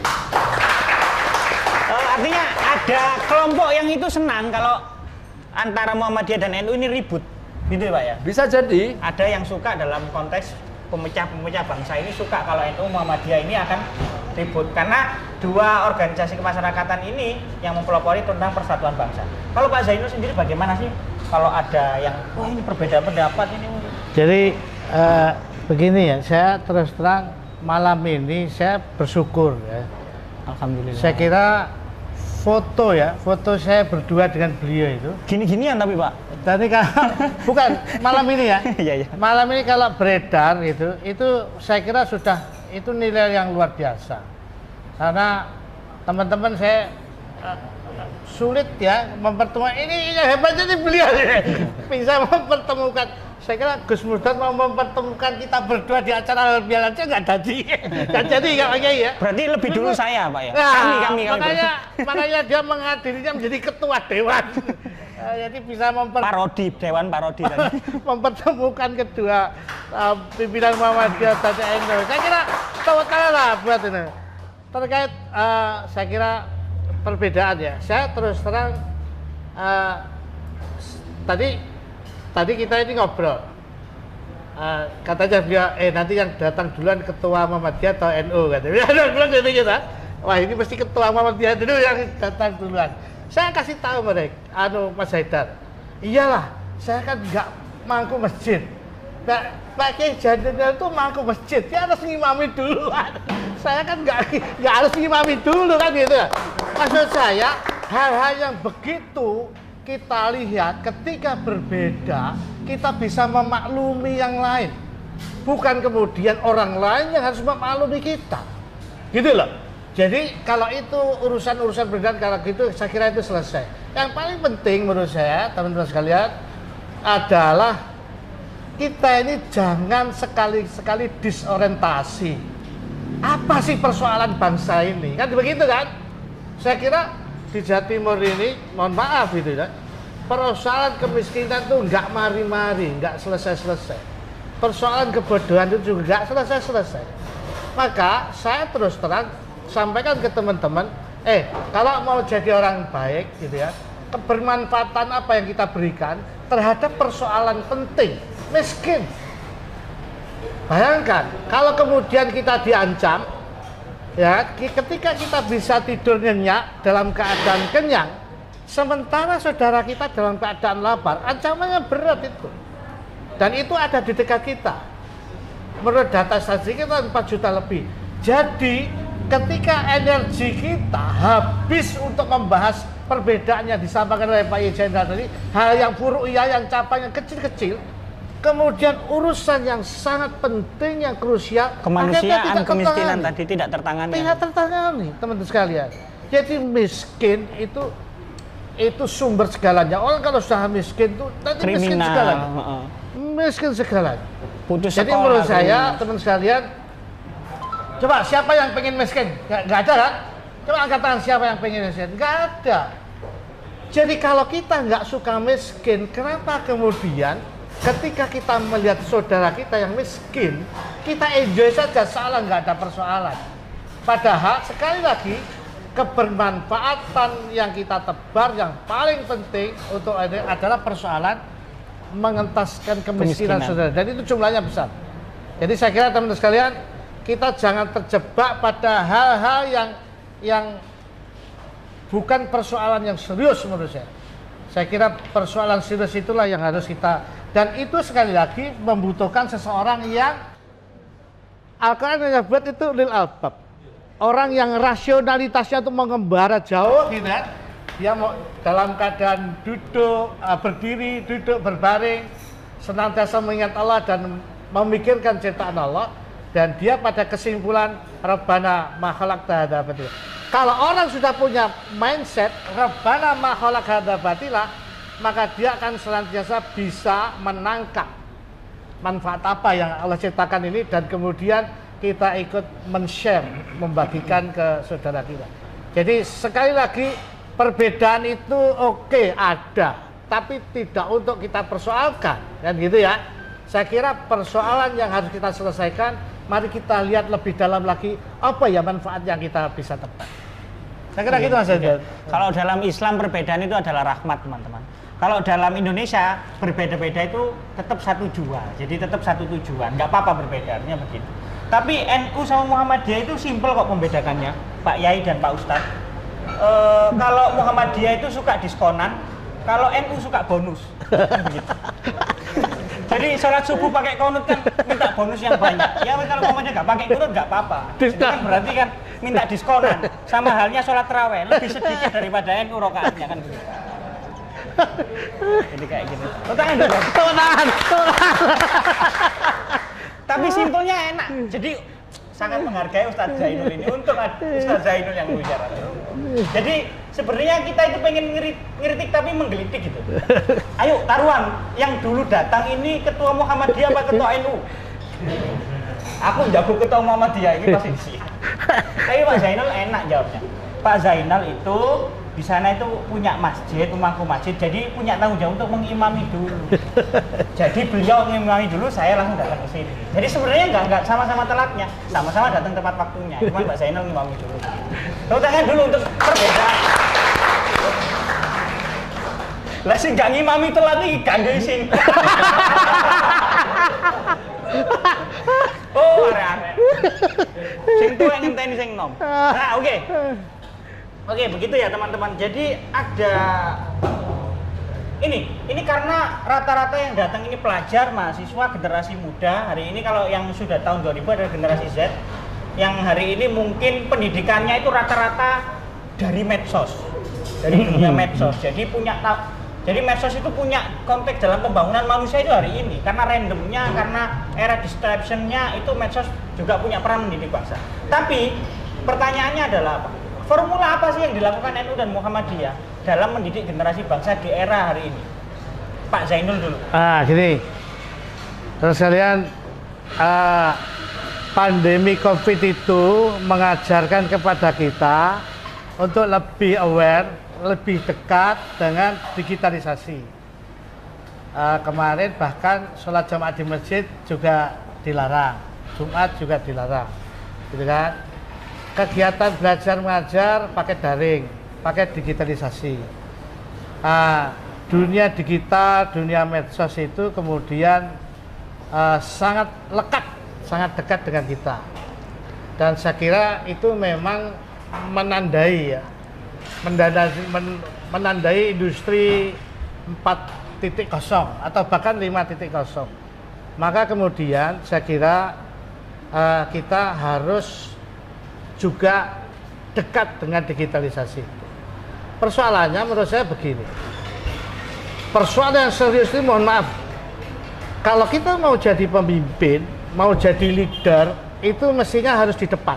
Artinya ada kelompok yang itu senang kalau antara Muhammadiyah dan NU ini ribut, gitu ya Pak ya? Bisa jadi. Ada yang suka dalam konteks pemecah bangsa ini suka kalau NU Muhammadiyah ini akan ribut, karena dua organisasi kemasyarakatan ini yang mempelopori tentang persatuan bangsa. Kalau Pak Zainul sendiri bagaimana sih kalau ada yang ini perbedaan pendapat ini? Jadi begini ya, saya terus terang malam ini saya bersyukur ya. Alhamdulillah. Saya kira foto saya berdua dengan beliau itu Gini-ginian tapi Pak. tadi kalau bukan malam ini ya. Iya, iya. Malam ini kalau beredar itu saya kira sudah itu nilai yang luar biasa. Karena teman-teman saya sulit ya mempertemukan ini yang hebatnya ini beliau bisa mempertemukan Saya kira Gus Murdan mau mempertemukan kita berdua di acara halal aja nggak jadi. Nggak jadi nggak Pak Kiai ya. Berarti lebih dulu saya Pak ya. Nah, Kami. makanya dia menghadirinya menjadi ketua dewan. Jadi bisa Parodi, Dewan Parodi tadi. mempertemukan kedua pimpinan Muhammadiyah dan NU. Saya kira tahu lah buat ini. Terkait saya kira perbedaan ya. Saya terus terang tadi kita ini ngobrol. Katanya dia nanti yang datang duluan ketua Muhammadiyah atau NU katanya. Bilang gitu kita. Wah, ini mesti ketua Muhammadiyah dulu yang datang duluan. Saya kasih tahu mereka, Mas Haidar. Iyalah, saya kan nggak mangku masjid. Pak Kiai Jadil itu mangku masjid, dia harus ngimami dulu. Saya kan nggak harus ngimami dulu kan gitu. Maksud saya, hal-hal yang begitu kita lihat ketika berbeda, kita bisa memaklumi yang lain. Bukan kemudian orang lain yang harus memaklumi kita. Gitu loh. Jadi kalau itu urusan berbeda kalau gitu saya kira itu selesai. Yang paling penting menurut saya teman-teman sekalian adalah kita ini jangan sekali-sekali disorientasi. Apa sih persoalan bangsa ini? Kan begitu kan? Saya kira di Jawa Timur ini, mohon maaf gitu ya, persoalan kemiskinan itu nggak mari-mari, nggak selesai-selesai. Persoalan kebodohan itu juga nggak selesai-selesai. Maka saya terus terang sampaikan ke teman-teman, kalau mau jadi orang baik gitu ya, kebermanfaatan apa yang kita berikan terhadap persoalan penting, miskin. Bayangkan, kalau kemudian kita diancam, ya, ketika kita bisa tidur nyenyak dalam keadaan kenyang, sementara saudara kita dalam keadaan lapar, ancamannya berat itu. Dan itu ada di dekat kita. Menurut data statistik kita 4 juta lebih. Jadi, ketika energi kita habis untuk membahas perbedaan yang disampaikan oleh Pak Jenderal tadi, hal yang buruk iya, yang capaian kecil-kecil, kemudian urusan yang sangat penting, yang krusial, kemanusiaan, kemiskinan tadi tidak tertangani. Tidak tertangani, teman-teman sekalian. Jadi miskin itu sumber segalanya. Orang kalau sudah miskin itu nanti kriminal, miskin segalanya. Miskin segalanya. Putus jadi sekolah, menurut saya, teman sekalian, coba siapa yang pengen miskin? Nggak ada kan? Coba angkat tangan siapa yang pengen miskin? Nggak ada. Jadi kalau kita nggak suka miskin, kenapa kemudian ketika kita melihat saudara kita yang miskin, kita enjoy saja, salah, nggak ada persoalan. Padahal sekali lagi, kebermanfaatan yang kita tebar yang paling penting untuk ini adalah persoalan mengentaskan kemiskinan saudara. Dan itu jumlahnya besar. Jadi saya kira teman-teman sekalian, kita jangan terjebak pada hal-hal yang bukan persoalan yang serius menurut saya. Saya kira persoalan serius itulah yang harus kita, dan itu sekali lagi membutuhkan seseorang yang Al-Quran yang buat itu lil albab. Orang yang rasionalitasnya itu mengembara jauh gitu kan. Dia mau dalam keadaan duduk, berdiri, duduk, berbaring, senantiasa mengingat Allah dan memikirkan ciptaan Allah. Dan dia pada kesimpulan Rabbana ma khalaqta hadza batila. Kalau orang sudah punya mindset Rabbana ma khalaqta hadza batila, maka dia akan senantiasa bisa menangkap manfaat apa yang Allah ciptakan ini, dan kemudian kita ikut men-share, membagikan ke saudara kita. Jadi sekali lagi, perbedaan itu oke, ada, tapi tidak untuk kita persoalkan, kan gitu ya. Saya kira persoalan yang harus kita selesaikan, mari kita lihat lebih dalam lagi apa ya manfaat yang kita bisa tepat. Saya kira gitu Mas Haidar. Kalau dalam Islam perbedaan itu adalah rahmat, teman-teman. Kalau dalam Indonesia berbeda-beda itu tetap satu jua, jadi tetap satu tujuan, nggak apa-apa perbedaannya begitu. Tapi NU sama Muhammadiyah itu simpel kok membedakannya, Pak Yai dan Pak Ustadz. Kalau Muhammadiyah itu suka diskonan, kalau NU suka bonus. Begitu. Jadi sholat subuh pakai kunut kan minta bonus yang banyak. Ya kalau Muhammadiyah nggak pakai kunut nggak apa-apa. Itu kan berarti kan minta diskonan. Sama halnya sholat tarawih lebih sedikit daripada NU rokaatnya kan begitu. Jadi kayak gini. Tangan dulu. Tangan. Tapi simpelnya enak. Jadi sangat menghargai Ustadz Zainul ini untuk Ustadz Zainul yang bicara. Jadi sebenarnya kita itu pengen ngeritik tapi menggelitik gitu. Ayo taruhan, yang dulu datang ini ketua Muhammadiyah apa ketua NU? Aku jago ketua Muhammadiyah ini pasti sih. Tapi Pak Zainal enak jawabnya. Pak Zainal itu di sana itu punya masjid, pemangku masjid, jadi punya tanggung jawab untuk mengimami dulu. Jadi beliau mengimami dulu, saya langsung datang ke sini. Jadi sebenarnya nggak sama-sama telatnya, sama-sama datang tepat waktunya. Cuma Pak Zainal mengimami dulu. Tepuk tangan dulu untuk perbedaan. Lah sing gak ngimami telat iki gak isin. Oh, arek-arek. Sing tuwa ngenteni sing nom. Nah, oke. Oke, begitu ya teman-teman. Jadi ada ini karena rata-rata yang datang ini pelajar, mahasiswa, generasi muda. Hari ini kalau yang sudah tahun 2000 adalah generasi Z. Yang hari ini mungkin pendidikannya itu rata-rata dari medsos. Dari dunia medsos. Jadi medsos itu punya konteks dalam pembangunan manusia itu hari ini. Karena randomnya, karena era distractionnya itu medsos juga punya peran mendidik bangsa. Tapi pertanyaannya adalah apa? Formula apa sih yang dilakukan NU dan Muhammadiyah dalam mendidik generasi bangsa di era hari ini? Pak Zainul dulu. Gini. Terus kalian pandemi Covid itu mengajarkan kepada kita untuk lebih aware, lebih dekat dengan digitalisasi. Kemarin bahkan sholat jamaah di masjid juga dilarang, Jumat juga dilarang, gitu kan? Kegiatan belajar mengajar pakai daring, pakai digitalisasi. Dunia digital, dunia medsos itu kemudian sangat lekat, sangat dekat dengan kita. Dan saya kira itu memang menandai ya, menandai industri 4.0 atau bahkan 5.0. Maka kemudian saya kira kita harus juga dekat dengan digitalisasi. Persoalannya menurut saya begini. Persoalan yang serius ini, mohon maaf, kalau kita mau jadi pemimpin, mau jadi leader, itu mestinya harus di depan.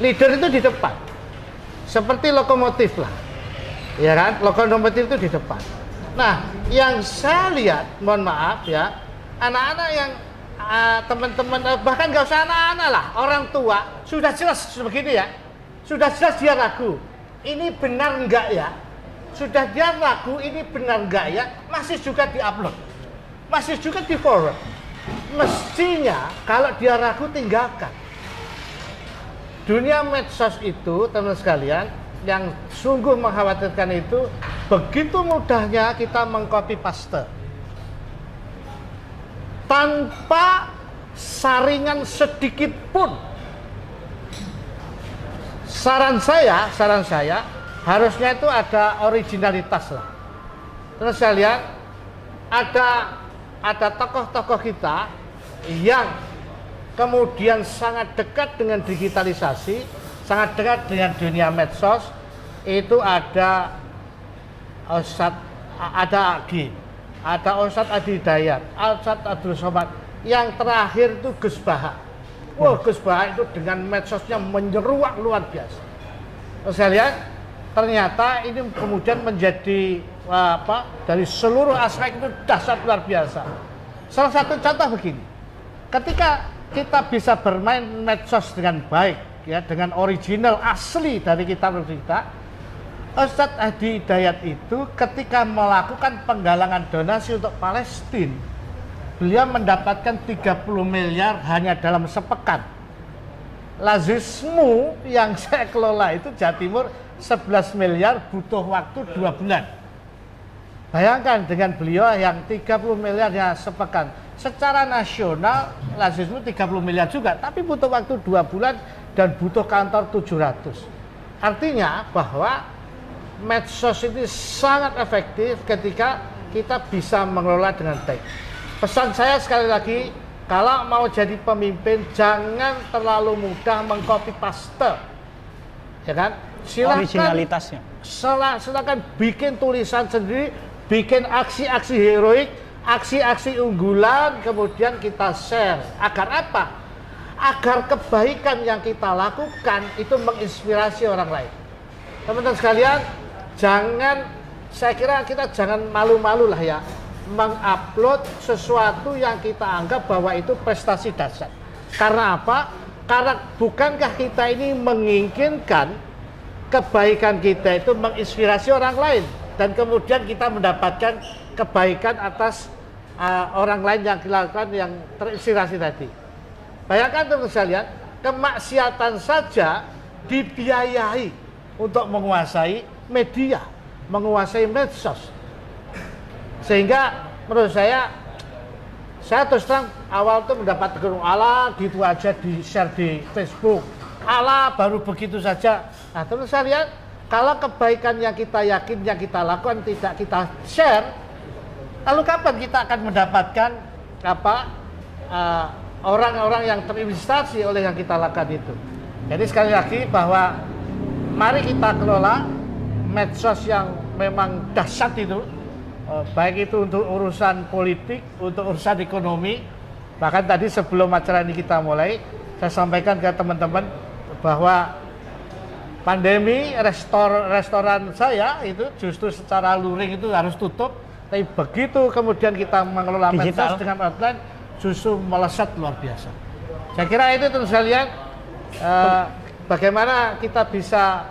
Leader itu di depan, seperti lokomotif lah, ya kan? Lokomotif itu di depan. Nah, yang saya lihat, mohon maaf ya, anak-anak yang teman-teman, bahkan nggak usah anak-anak lah, orang tua sudah jelas begini ya, sudah jelas dia ragu, ini benar enggak ya, sudah dia ragu ini benar enggak ya, masih juga diupload, masih juga di forward. Mestinya kalau dia ragu tinggalkan. Dunia medsos itu teman sekalian yang sungguh mengkhawatirkan itu, begitu mudahnya kita mengcopy paste tanpa saringan sedikit pun. Saran saya harusnya itu ada originalitas lah. Terus saya lihat ada tokoh-tokoh kita yang kemudian sangat dekat dengan digitalisasi, sangat dekat dengan dunia medsos. Itu ada ada Ustadz Adi Hidayat, Ustadz Abdul Somad, yang terakhir itu Gus Baha. Wah, Gus Baha itu dengan medsosnya menyeruak luar biasa. Terus saya lihat ternyata ini kemudian menjadi dari seluruh aspek itu dahsyat luar biasa. Salah satu contoh begini, ketika kita bisa bermain medsos dengan baik, ya, dengan original asli dari kita, Ustadz Adi Hidayat itu ketika melakukan penggalangan donasi untuk Palestina, beliau mendapatkan 30 miliar hanya dalam sepekan. Lazismu yang saya kelola itu Jawa Timur 11 miliar butuh waktu 2 bulan. Bayangkan dengan beliau yang 30 miliarnya sepekan. Secara nasional Lazismu 30 miliar juga, tapi butuh waktu 2 bulan dan butuh kantor 700. Artinya bahwa medsos ini sangat efektif ketika kita bisa mengelola dengan baik. Pesan saya sekali lagi, kalau mau jadi pemimpin jangan terlalu mudah mengcopy paste, ya kan? Originalitasnya. Silakan bikin tulisan sendiri, bikin aksi-aksi heroik, aksi-aksi unggulan, kemudian kita share. Agar apa? Agar kebaikan yang kita lakukan itu menginspirasi orang lain. teman-teman sekalian, saya kira kita jangan malu-malu lah ya mengupload sesuatu yang kita anggap bahwa itu prestasi dahsyat. Karena apa? Karena bukankah kita ini menginginkan kebaikan kita itu menginspirasi orang lain dan kemudian kita mendapatkan kebaikan atas orang lain yang dilakukan yang terinspirasi tadi. Bayangkan teman-teman sekalian, kemaksiatan saja dibiayai untuk menguasai media, menguasai medsos. Sehingga menurut saya terus terang awal itu mendapat gerung ala gitu aja di share di Facebook. Ala baru begitu saja. Nah teman-teman sekalian, kalau kebaikan yang kita yakin, yang kita lakukan tidak kita share, lalu kapan kita akan mendapatkan orang-orang yang terinspirasi oleh yang kita lakukan itu? Jadi sekali lagi bahwa mari kita kelola medsos yang memang dahsyat itu, baik itu untuk urusan politik, untuk urusan ekonomi. Bahkan tadi sebelum acara ini kita mulai, saya sampaikan ke teman-teman bahwa pandemi restoran saya itu justru secara luring itu harus tutup, tapi begitu kemudian kita mengelola medsos dengan online justru melesat luar biasa. Saya kira itu teman sekalian, bagaimana kita bisa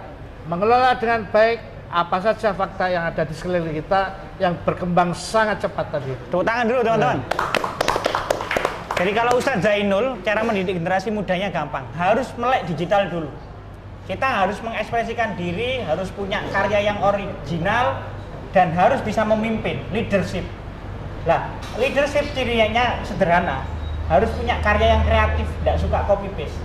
mengelola dengan baik apa saja fakta yang ada di sekeliling kita yang berkembang sangat cepat tadi. Tepuk tangan dulu teman-teman. Jadi kalau Ustadz Zainul, cara mendidik generasi mudanya gampang, harus melek digital dulu. Kita harus mengekspresikan diri, harus punya karya yang original, dan harus bisa memimpin, leadership. Nah, leadership cirinya sederhana, harus punya karya yang kreatif, tidak suka copy paste.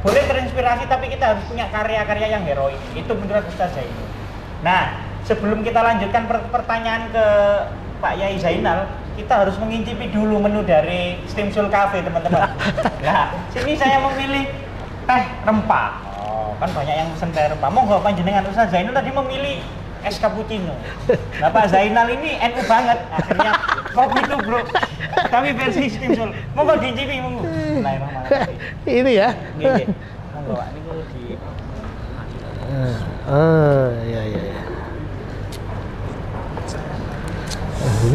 Boleh terinspirasi, tapi kita harus punya karya-karya yang heroik. Itu menurut Ustadz Zainul. Nah, sebelum kita lanjutkan pertanyaan ke Pak Yai Zainal, kita harus mengincipi dulu menu dari Stimsul Cafe, teman-teman. Nah, sini saya memilih teh rempah. Kan banyak yang pesen teh rempah. Monggo panjenengan Ustadz Zainal tadi memilih es cappuccino. Nah, Pak Zainal ini NU banget. Akhirnya kopi itu bro, tapi versi Stimsul. Monggo diicipi, monggo. Bismillahirrahmanirrahim. Ini ya. Nggih. Monggo Pak, niku di iya.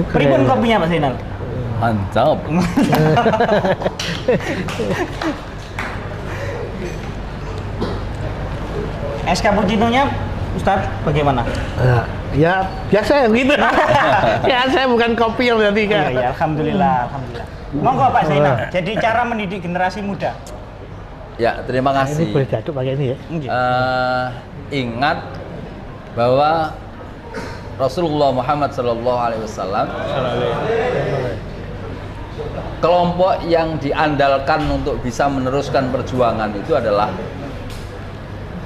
pripun kopinya Pak Zainal? Mantap. Es cappuccino-nya Ustadz bagaimana? Ya biasa ya begitu. Ya saya bukan kopi yang tadi kan. Iya, alhamdulillah. Monggo Pak Zainal. Jadi cara mendidik generasi muda. Ya, terima kasih. Ini boleh diaduk pakai ini ya. Ingat bahwa Rasulullah Muhammad SAW kelompok yang diandalkan untuk bisa meneruskan perjuangan itu adalah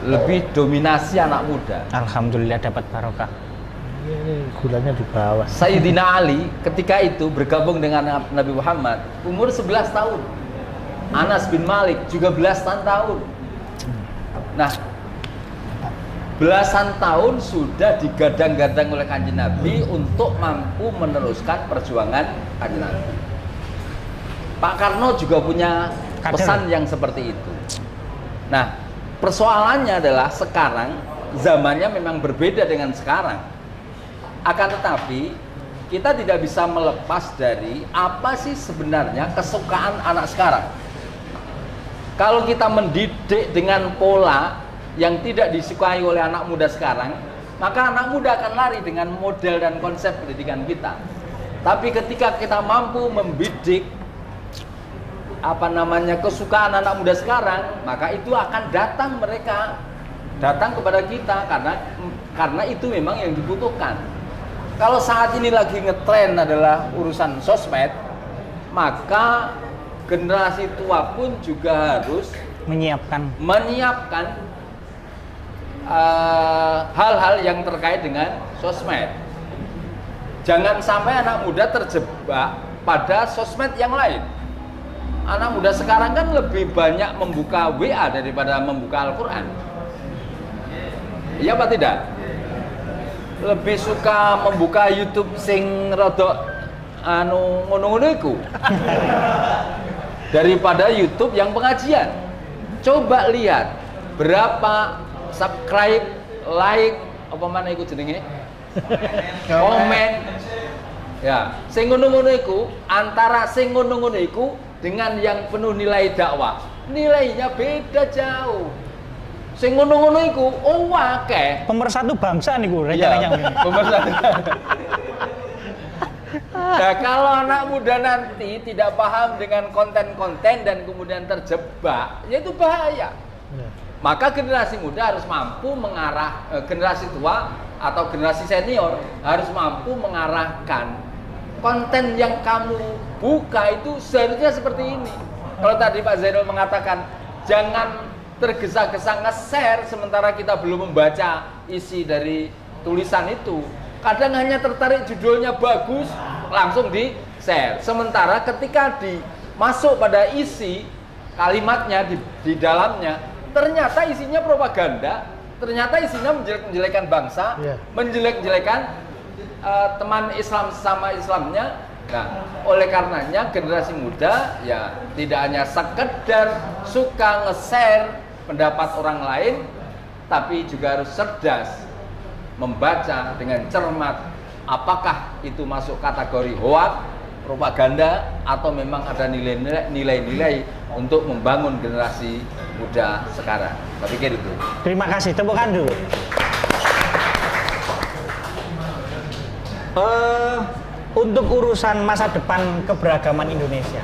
lebih dominasi anak muda. Alhamdulillah dapat barokah. Ini gulanya di bawah. Sayyidina Ali ketika itu bergabung dengan Nabi Muhammad umur 11 tahun. Anas bin Malik juga belasan tahun. Nah, belasan tahun sudah digadang-gadang oleh Kanjeng Nabi untuk mampu meneruskan perjuangan Kanjeng Nabi. Pak Karno juga punya pesan yang seperti itu. Nah, persoalannya adalah sekarang zamannya memang berbeda dengan sekarang. Akan tetapi kita tidak bisa melepas dari apa sih sebenarnya kesukaan anak sekarang. Kalau kita mendidik dengan pola yang tidak disukai oleh anak muda sekarang, maka anak muda akan lari dengan model dan konsep pendidikan kita. Tapi ketika kita mampu membidik kesukaan anak muda sekarang, maka itu akan datang kepada kita karena itu memang yang dibutuhkan. Kalau saat ini lagi ngetren adalah urusan sosmed, maka generasi tua pun juga harus menyiapkan hal-hal yang terkait dengan sosmed. Jangan sampai anak muda terjebak pada sosmed yang lain. Anak muda sekarang kan lebih banyak membuka WA daripada membuka Al-Quran. Iya apa tidak? Lebih suka membuka YouTube sing rodok ngono-ngono iku daripada YouTube yang pengajian. Coba lihat berapa subscribe like apa mana iku jenenge? Komen. Ya, sing ngono-ngono iku antara sing ngono-ngono iku dengan yang penuh nilai dakwah. Nilainya beda jauh. Sing ngono-ngono iku akeh. Pemersatu bangsa niku rencananya. Iya, pemersatu. Nah, kalau anak muda nanti tidak paham dengan konten-konten dan kemudian terjebak, ya itu bahaya. Maka generasi muda harus mampu mengarah, generasi tua atau generasi senior harus mampu mengarahkan konten yang kamu buka itu seharusnya seperti ini. Kalau tadi Pak Zainul mengatakan jangan tergesa-gesa nge-share sementara kita belum membaca isi dari tulisan itu. Kadang hanya tertarik judulnya bagus, langsung di-share. Sementara ketika masuk pada isi kalimatnya di dalamnya, ternyata isinya propaganda, ternyata isinya menjelek-menjelekan bangsa, menjelek-jelekan teman Islam sama Islamnya. Nah, oleh karenanya generasi muda ya tidak hanya sekedar suka nge-share pendapat orang lain, tapi juga harus cerdas membaca dengan cermat apakah itu masuk kategori hoak, propaganda, atau memang ada nilai-nilai untuk membangun generasi muda sekarang. Saya pikir itu. Terima kasih, tepukan dulu. Untuk urusan masa depan keberagaman Indonesia,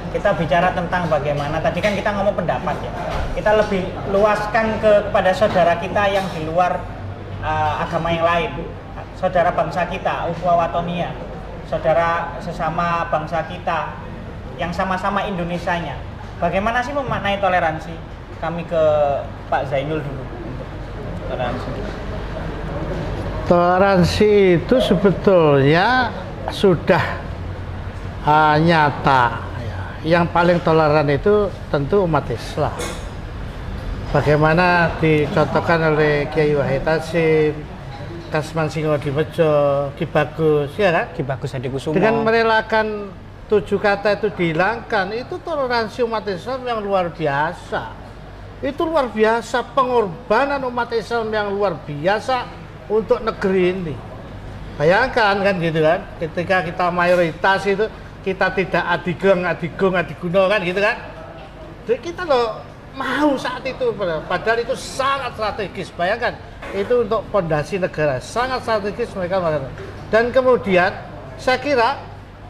kita bicara tentang bagaimana, tadi kan kita ngomong pendapat ya, kita lebih luaskan kepada saudara kita yang di luar agama yang lain, saudara bangsa kita, ukhuwah watonia, saudara sesama bangsa kita yang sama-sama Indonesianya. Bagaimana sih memaknai toleransi? Kami ke Pak Zainul dulu untuk toleransi. Toleransi itu sebetulnya sudah nyata. Yang paling toleran itu tentu umat Islam. Bagaimana dicontohkan oleh Kiai Wahid Hasyim, Kasman Singodimedjo, Ki Bagus, ya kan? Ki Bagus Hadikusumo. Dengan merelakan 7 kata itu dihilangkan, itu toleransi umat Islam yang luar biasa. Itu luar biasa, pengorbanan umat Islam yang luar biasa untuk negeri ini. Bayangkan kan gitu kan, ketika kita mayoritas itu kita tidak adiguno kan gitu kan. Jadi kita loh mau saat itu, padahal itu sangat strategis. Bayangkan itu untuk fondasi negara, sangat strategis mereka melakukan. Dan kemudian saya kira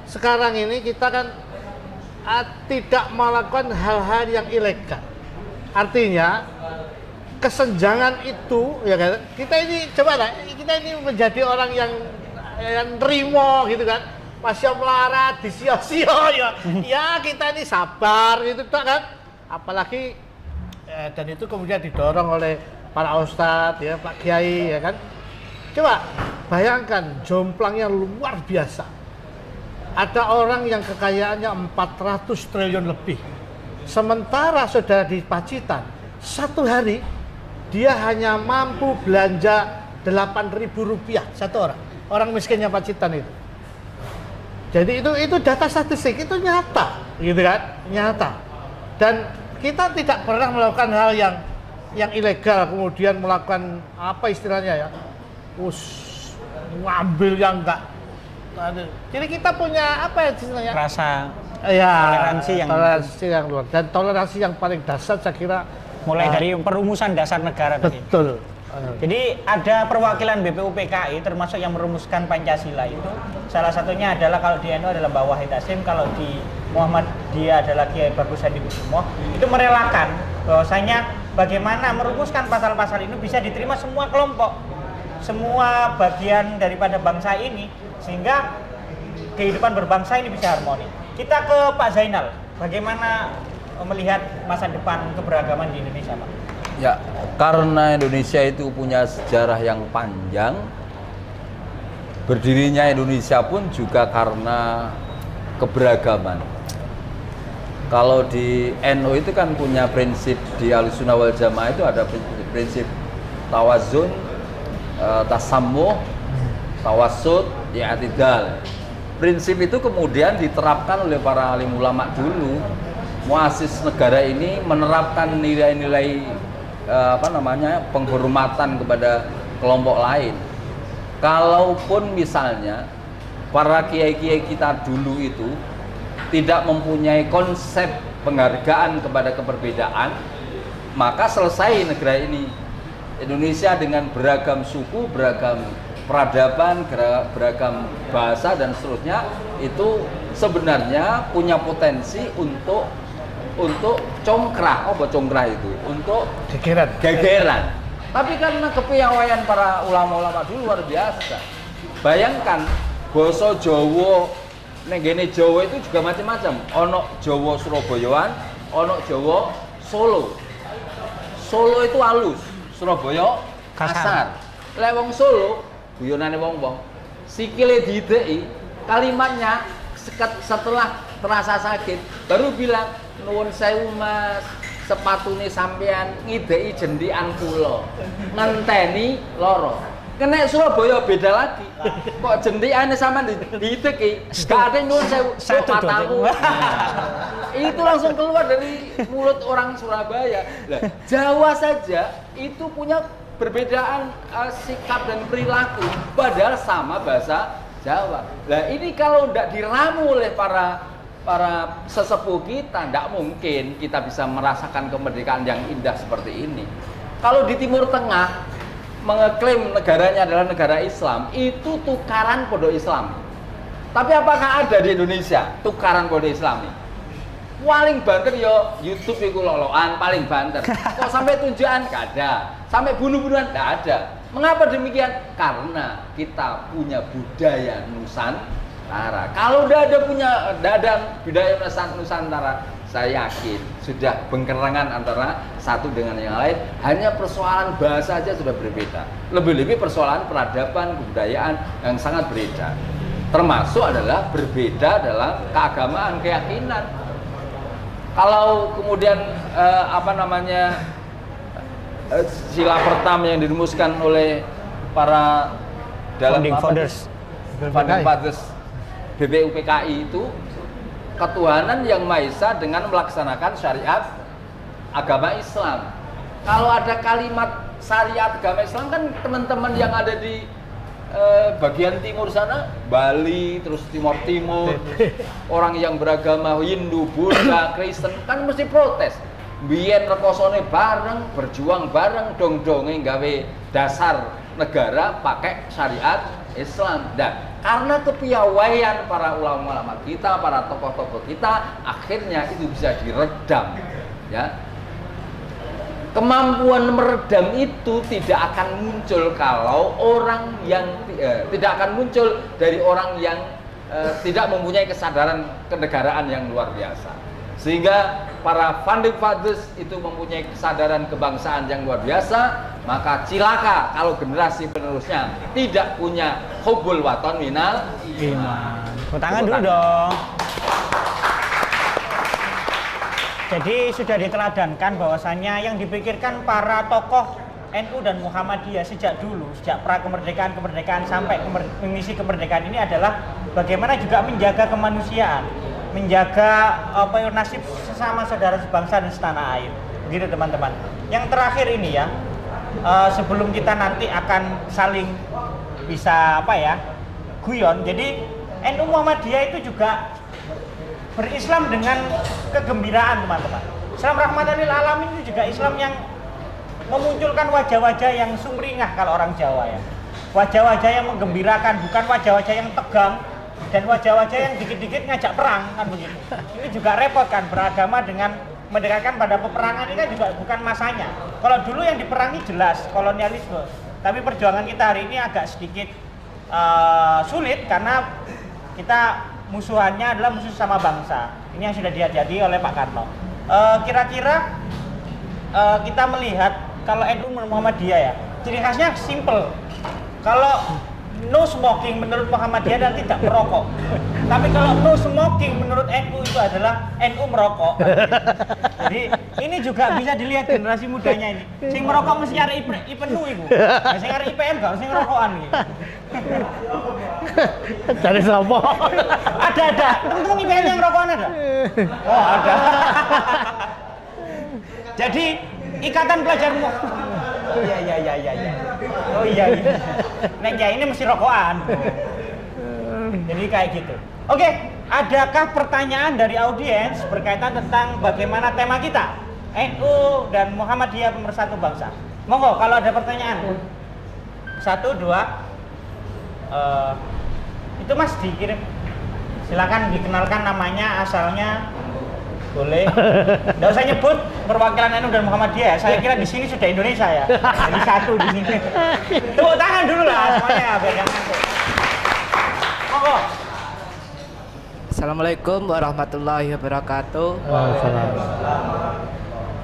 sekarang ini kita kan tidak melakukan hal-hal yang ilegal. Artinya kesenjangan itu ya kan, kita ini coba lah, kita ini menjadi orang yang nerimo gitu kan, masih melarat di sio-sio ya kita ini sabar gitu kan, apalagi dan itu kemudian didorong oleh para ustadz ya, Pak Kiai ya kan. Coba bayangkan jomplangnya luar biasa, ada orang yang kekayaannya 400 triliun lebih, sementara saudara di Pacitan satu hari dia hanya mampu belanja Rp8.000 satu orang miskinnya Pacitan itu. Jadi itu data statistik, itu nyata gitu kan, nyata. Dan kita tidak pernah melakukan hal yang ilegal, kemudian melakukan apa istilahnya ya, ngambil yang enggak. Jadi kita punya apa ya istilahnya, rasa toleransi yang luar, dan toleransi yang paling dasar saya kira mulai dari perumusan dasar negara tadi. Betul. Jadi ada perwakilan BPUPKI termasuk yang merumuskan Pancasila itu, salah satunya adalah kalau di NU adalah Mbak Wahid Hasyim, kalau di Muhammadiyah adalah Kiai Bagus Hadikusumo. Itu merelakan bahwasanya bagaimana merumuskan pasal-pasal ini bisa diterima semua kelompok, semua bagian daripada bangsa ini, sehingga kehidupan berbangsa ini bisa harmoni. Kita ke Pak Zainal, bagaimana melihat masa depan keberagaman di Indonesia, Pak? Ya, karena Indonesia itu punya sejarah yang panjang, berdirinya Indonesia pun juga karena keberagaman. Kalau di NU itu kan punya prinsip, di Ahlussunnah wal Jamaah itu ada prinsip tawazun, tasammuh, tawassut, i'tidal. Prinsip itu kemudian diterapkan oleh para alim ulama dulu. Muassis negara ini menerapkan nilai-nilai penghormatan kepada kelompok lain. Kalaupun misalnya para kiai-kiai kita dulu itu tidak mempunyai konsep penghargaan kepada keberbedaan, maka selesai negara ini. Indonesia dengan beragam suku, beragam peradaban, beragam bahasa dan seterusnya itu sebenarnya punya potensi untuk congkrah. Apa congkrah itu? Untuk gegeran. Tapi karena kepiawaian para ulama-ulama dulu luar biasa. Bayangkan basa Jawa nenggene Jawa itu juga macam-macam. Ono Jawa Surabayaan, ono Jawa Solo. Solo itu halus, Surabaya kasar. Lek wong Solo, guyonane wong-wong, sikile diideki, kalimatnya setelah terasa sakit baru bilang nuwun sewu Mas, sepatune sampean ngideki jendikan kula. Ngenteni loro. Kena Surabaya beda lagi. Kok jendikane sampean diideki, gak ada nuwun sewu matamu. Itu langsung keluar dari mulut orang Surabaya. Nah, Jawa saja itu punya perbedaan sikap dan perilaku, padahal sama bahasa Jawa. Nah ini kalau tidak diramu oleh para sesepuh kita, tidak mungkin kita bisa merasakan kemerdekaan yang indah seperti ini. Kalau di Timur Tengah mengeklaim negaranya adalah negara Islam, itu tukaran pondok Islam. Tapi apakah ada di Indonesia tukaran pondok Islami? Paling banter yo YouTube iku loloan paling banter. Kok sampai tunjukan gak ada, sampai bunuh-bunuhan gak ada. Mengapa demikian? Karena kita punya budaya Nusantara. Kalau udah ada budaya Nusantara, saya yakin sudah bengkerangan antara satu dengan yang lain. Hanya persoalan bahasa saja sudah berbeda. Lebih-lebih persoalan peradaban, kebudayaan yang sangat berbeda. Termasuk adalah berbeda dalam keagamaan, keyakinan. Kalau kemudian sila pertama yang dirumuskan oleh para founding fathers BPUPKI itu ketuhanan yang Maha Esa dengan melaksanakan syariat agama Islam. Kalau ada kalimat syariat agama Islam kan teman-teman yang ada di bagian timur sana, Bali, terus Timur, orang yang beragama Hindu, Buddha, Kristen kan mesti protes. Biyen rekosone bareng, berjuang bareng, dong-donge gawe dasar negara pakai syariat Islam. Dan karena kepiawaian para ulama-ulama kita, para tokoh-tokoh kita, akhirnya itu bisa diredam, ya. Kemampuan meredam itu tidak akan muncul kalau orang yang tidak akan muncul dari orang yang tidak mempunyai kesadaran kenegaraan yang luar biasa. Sehingga para founding fathers itu mempunyai kesadaran kebangsaan yang luar biasa, maka cilaka kalau generasi penerusnya tidak punya hubbul waton minal iman. Tangan dulu dong. Jadi sudah diteladankan bahwasannya yang dipikirkan para tokoh NU dan Muhammadiyah sejak dulu, sejak pra-kemerdekaan sampai mengisi kemerdekaan ini adalah bagaimana juga menjaga kemanusiaan, menjaga nasib sesama saudara sebangsa dan setanah air. Begitu teman-teman. Yang terakhir ini ya, sebelum kita nanti akan saling bisa guyon. Jadi NU Muhammadiyah itu juga berislam dengan kegembiraan teman-teman. Islam rahmatan lil alamin itu juga Islam yang memunculkan wajah-wajah yang sumringah kalau orang Jawa ya. Wajah-wajah yang menggembirakan, bukan wajah-wajah yang tegang dan wajah-wajah yang dikit-dikit ngajak perang kan begitu. Ini juga repot kan, beragama dengan mendekatkan pada peperangan ini kan juga bukan masanya. Kalau dulu yang diperangi jelas kolonialisme, tapi perjuangan kita hari ini agak sedikit sulit karena kita musuhannya adalah musuh sama bangsa. Ini yang sudah dihadapi oleh Pak Karno. Kira-kira kita melihat kalau NU Muhammadiyah ya, ciri khasnya simple. Kalau no smoking menurut Muhammadiyah adalah tidak merokok. Tapi kalau no smoking menurut NU itu adalah NU merokok. Jadi ini juga bisa dilihat generasi mudanya ini. Sing merokok mesti nyari IPNU iku. Sing nyari IPN gak sing rokokan iki. Cari sapa? Ada. Teman-teman IPN yang rokokan ada? Oh, ada. Jadi Ikatan Pelajar Iya. Oh iya. Nek kayak ini mesti rokokan. Jadi kayak gitu. Oke, adakah pertanyaan dari audiens berkaitan tentang bagaimana tema kita? NU dan Muhammadiyah Pemersatu Bangsa. Monggo kalau ada pertanyaan. 1, 2. Itu Mas dikirim. Silakan dikenalkan namanya, asalnya. Boleh. Nggak usah nyebut perwakilan NU dan Muhammadiyah. Saya kira di sini sudah Indonesia ya. Jadi satu di sini. Tepuk tangan dulu lah semuanya biar jangan ngantuk. Monggo. Assalamualaikum warahmatullahi wabarakatuh.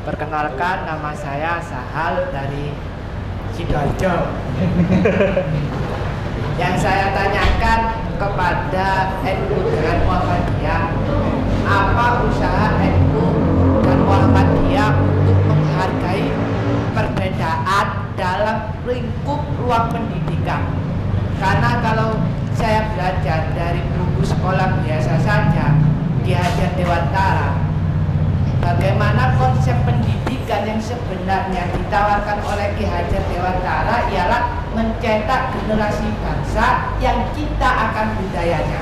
Perkenalkan, nama saya Sahal dari Sidoarjo. Yang saya tanyakan kepada NU dan Muhammadiyah, apa usaha NU dan Muhammadiyah untuk menghargai perbedaan dalam lingkup ruang pendidikan? Karena kalau saya belajar dari buku sekolah biasa saja Ki Hajar Dewantara, bagaimana konsep pendidikan yang sebenarnya ditawarkan oleh Ki Hajar Dewantara ialah mencetak generasi bangsa yang cinta akan budayanya.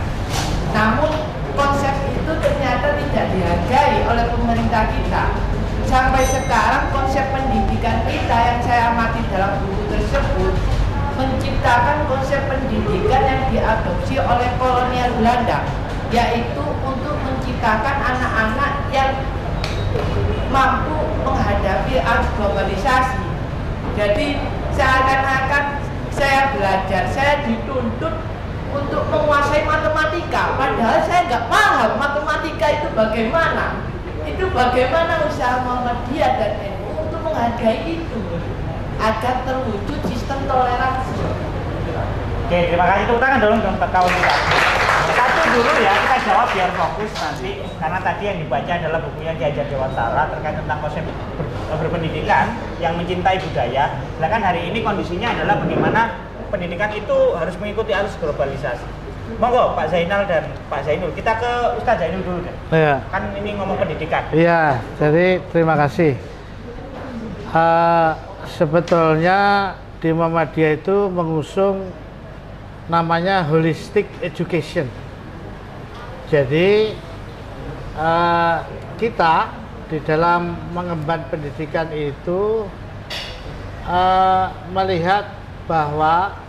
Namun konsep itu ternyata tidak dihargai oleh pemerintah kita. Sampai sekarang konsep pendidikan kita yang saya amati dalam buku tersebut menciptakan konsep pendidikan yang diadopsi oleh kolonial Belanda, yaitu untuk menciptakan anak-anak yang mampu menghadapi arus globalisasi. Jadi seakan-akan saya belajar, saya dituntut untuk menguasai matematika, padahal saya nggak paham matematika itu bagaimana. Itu bagaimana usaha Muhammadiyah dan NU untuk menghargai itu agar terwujud sistem toleransi. Oke, terima kasih. Tepuk tangan dulu dong kawan kita. Satu dulu ya, kita jawab biar fokus nanti. Karena tadi yang dibaca adalah bukunya Ki Hajar Dewantara terkait tentang konsep berpendidikan yang mencintai budaya. Sedangkan hari ini kondisinya adalah bagaimana pendidikan itu harus mengikuti arus globalisasi. Monggo Pak Zainal dan Pak Zainul. Kita ke Ustadz Zainul dulu deh. Iya. Kan ini ngomong pendidikan. Iya, jadi terima kasih. Sebetulnya di Muhammadiyah itu mengusung namanya holistic education. Jadi kita di dalam mengemban pendidikan itu melihat bahwa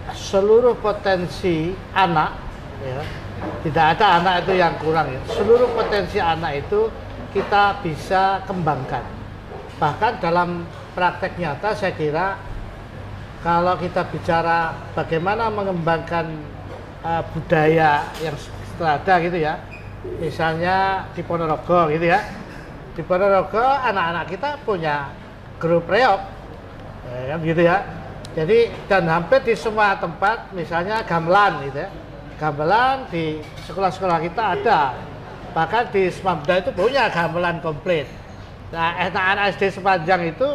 seluruh potensi anak, ya, tidak ada anak itu yang kurang, ya. Seluruh potensi anak itu kita bisa kembangkan. Bahkan dalam praktek nyata saya kira kalau kita bicara bagaimana mengembangkan budaya yang ada gitu ya, misalnya di Ponorogo gitu ya, di Ponorogo anak-anak kita punya grup reog, ya, gitu ya. Jadi dan hampir di semua tempat, misalnya gamelan gitu ya, gamelan di sekolah-sekolah kita ada, bahkan di Semabda itu punya gamelan komplit. Nah, anak-anak SD sepanjang itu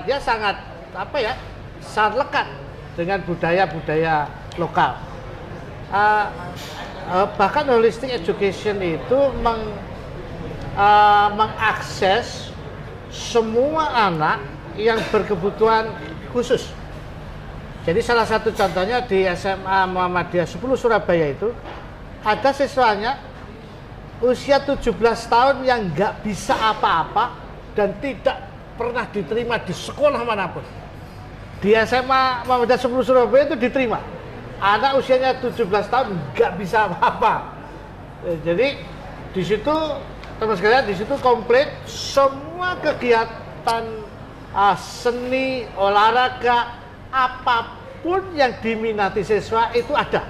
dia sangat apa ya, sangat lekat dengan budaya-budaya lokal. Bahkan holistic education itu mengakses semua anak yang berkebutuhan khusus. Jadi salah satu contohnya di SMA Muhammadiyah 10 Surabaya itu ada siswanya usia 17 tahun yang nggak bisa apa-apa dan tidak pernah diterima di sekolah manapun. Di SMA Muhammadiyah 10 Surabaya itu diterima. Anak usianya 17 tahun nggak bisa apa-apa. Jadi di situ teman sekalian, di situ komplit semua kegiatan seni, olahraga, apapun yang diminati siswa itu ada,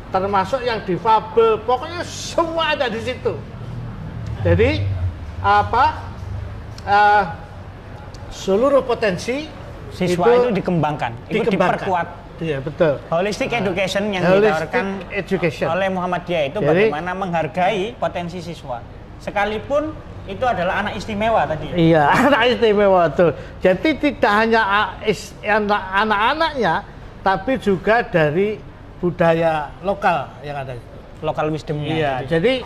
termasuk yang difabel, pokoknya semua ada di situ. Jadi seluruh potensi Siswa itu dikembangkan, itu diperkuat. Iya, betul. Holistic education yang ditawarkan oleh Muhammadiyah itu bagaimana menghargai potensi siswa, sekalipun itu adalah anak istimewa tadi. Iya, anak istimewa tuh. Jadi tidak hanya anak-anaknya, tapi juga dari budaya lokal yang ada. Lokal wisdomnya. Iya, jadi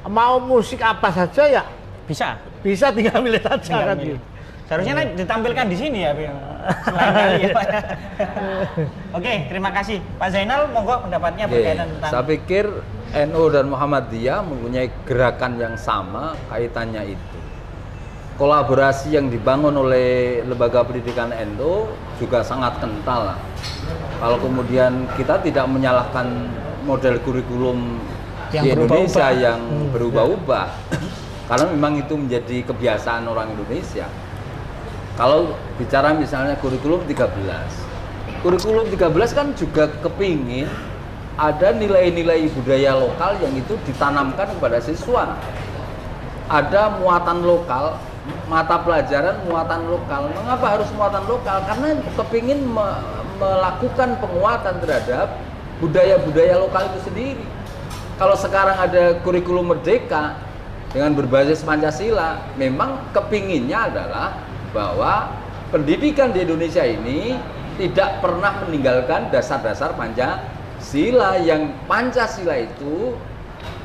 mau musik apa saja ya bisa tinggal milih saja kan gitu. Seharusnya ditampilkan di sini ya, selain kali ya Pak. Oke, terima kasih. Pak Zainal, monggo pendapatnya berkaitan tentang. Saya pikir NU dan Muhammadiyah mempunyai gerakan yang sama kaitannya itu. Kolaborasi yang dibangun oleh lembaga pendidikan NU juga sangat kental lah. Kalau kemudian kita tidak menyalahkan model kurikulum Yang di Indonesia berubah-ubah. yang berubah-ubah, karena memang itu menjadi kebiasaan orang Indonesia. Kalau bicara misalnya kurikulum 13 kan juga kepingin ada nilai-nilai budaya lokal yang itu ditanamkan kepada siswa. Ada muatan lokal, mata pelajaran muatan lokal. Mengapa harus muatan lokal? Karena kepingin melakukan penguatan terhadap budaya-budaya lokal itu sendiri. Kalau sekarang ada kurikulum merdeka dengan berbasis Pancasila, memang kepinginnya adalah bahwa pendidikan di Indonesia ini tidak pernah meninggalkan dasar-dasar Pancasila, yang Pancasila itu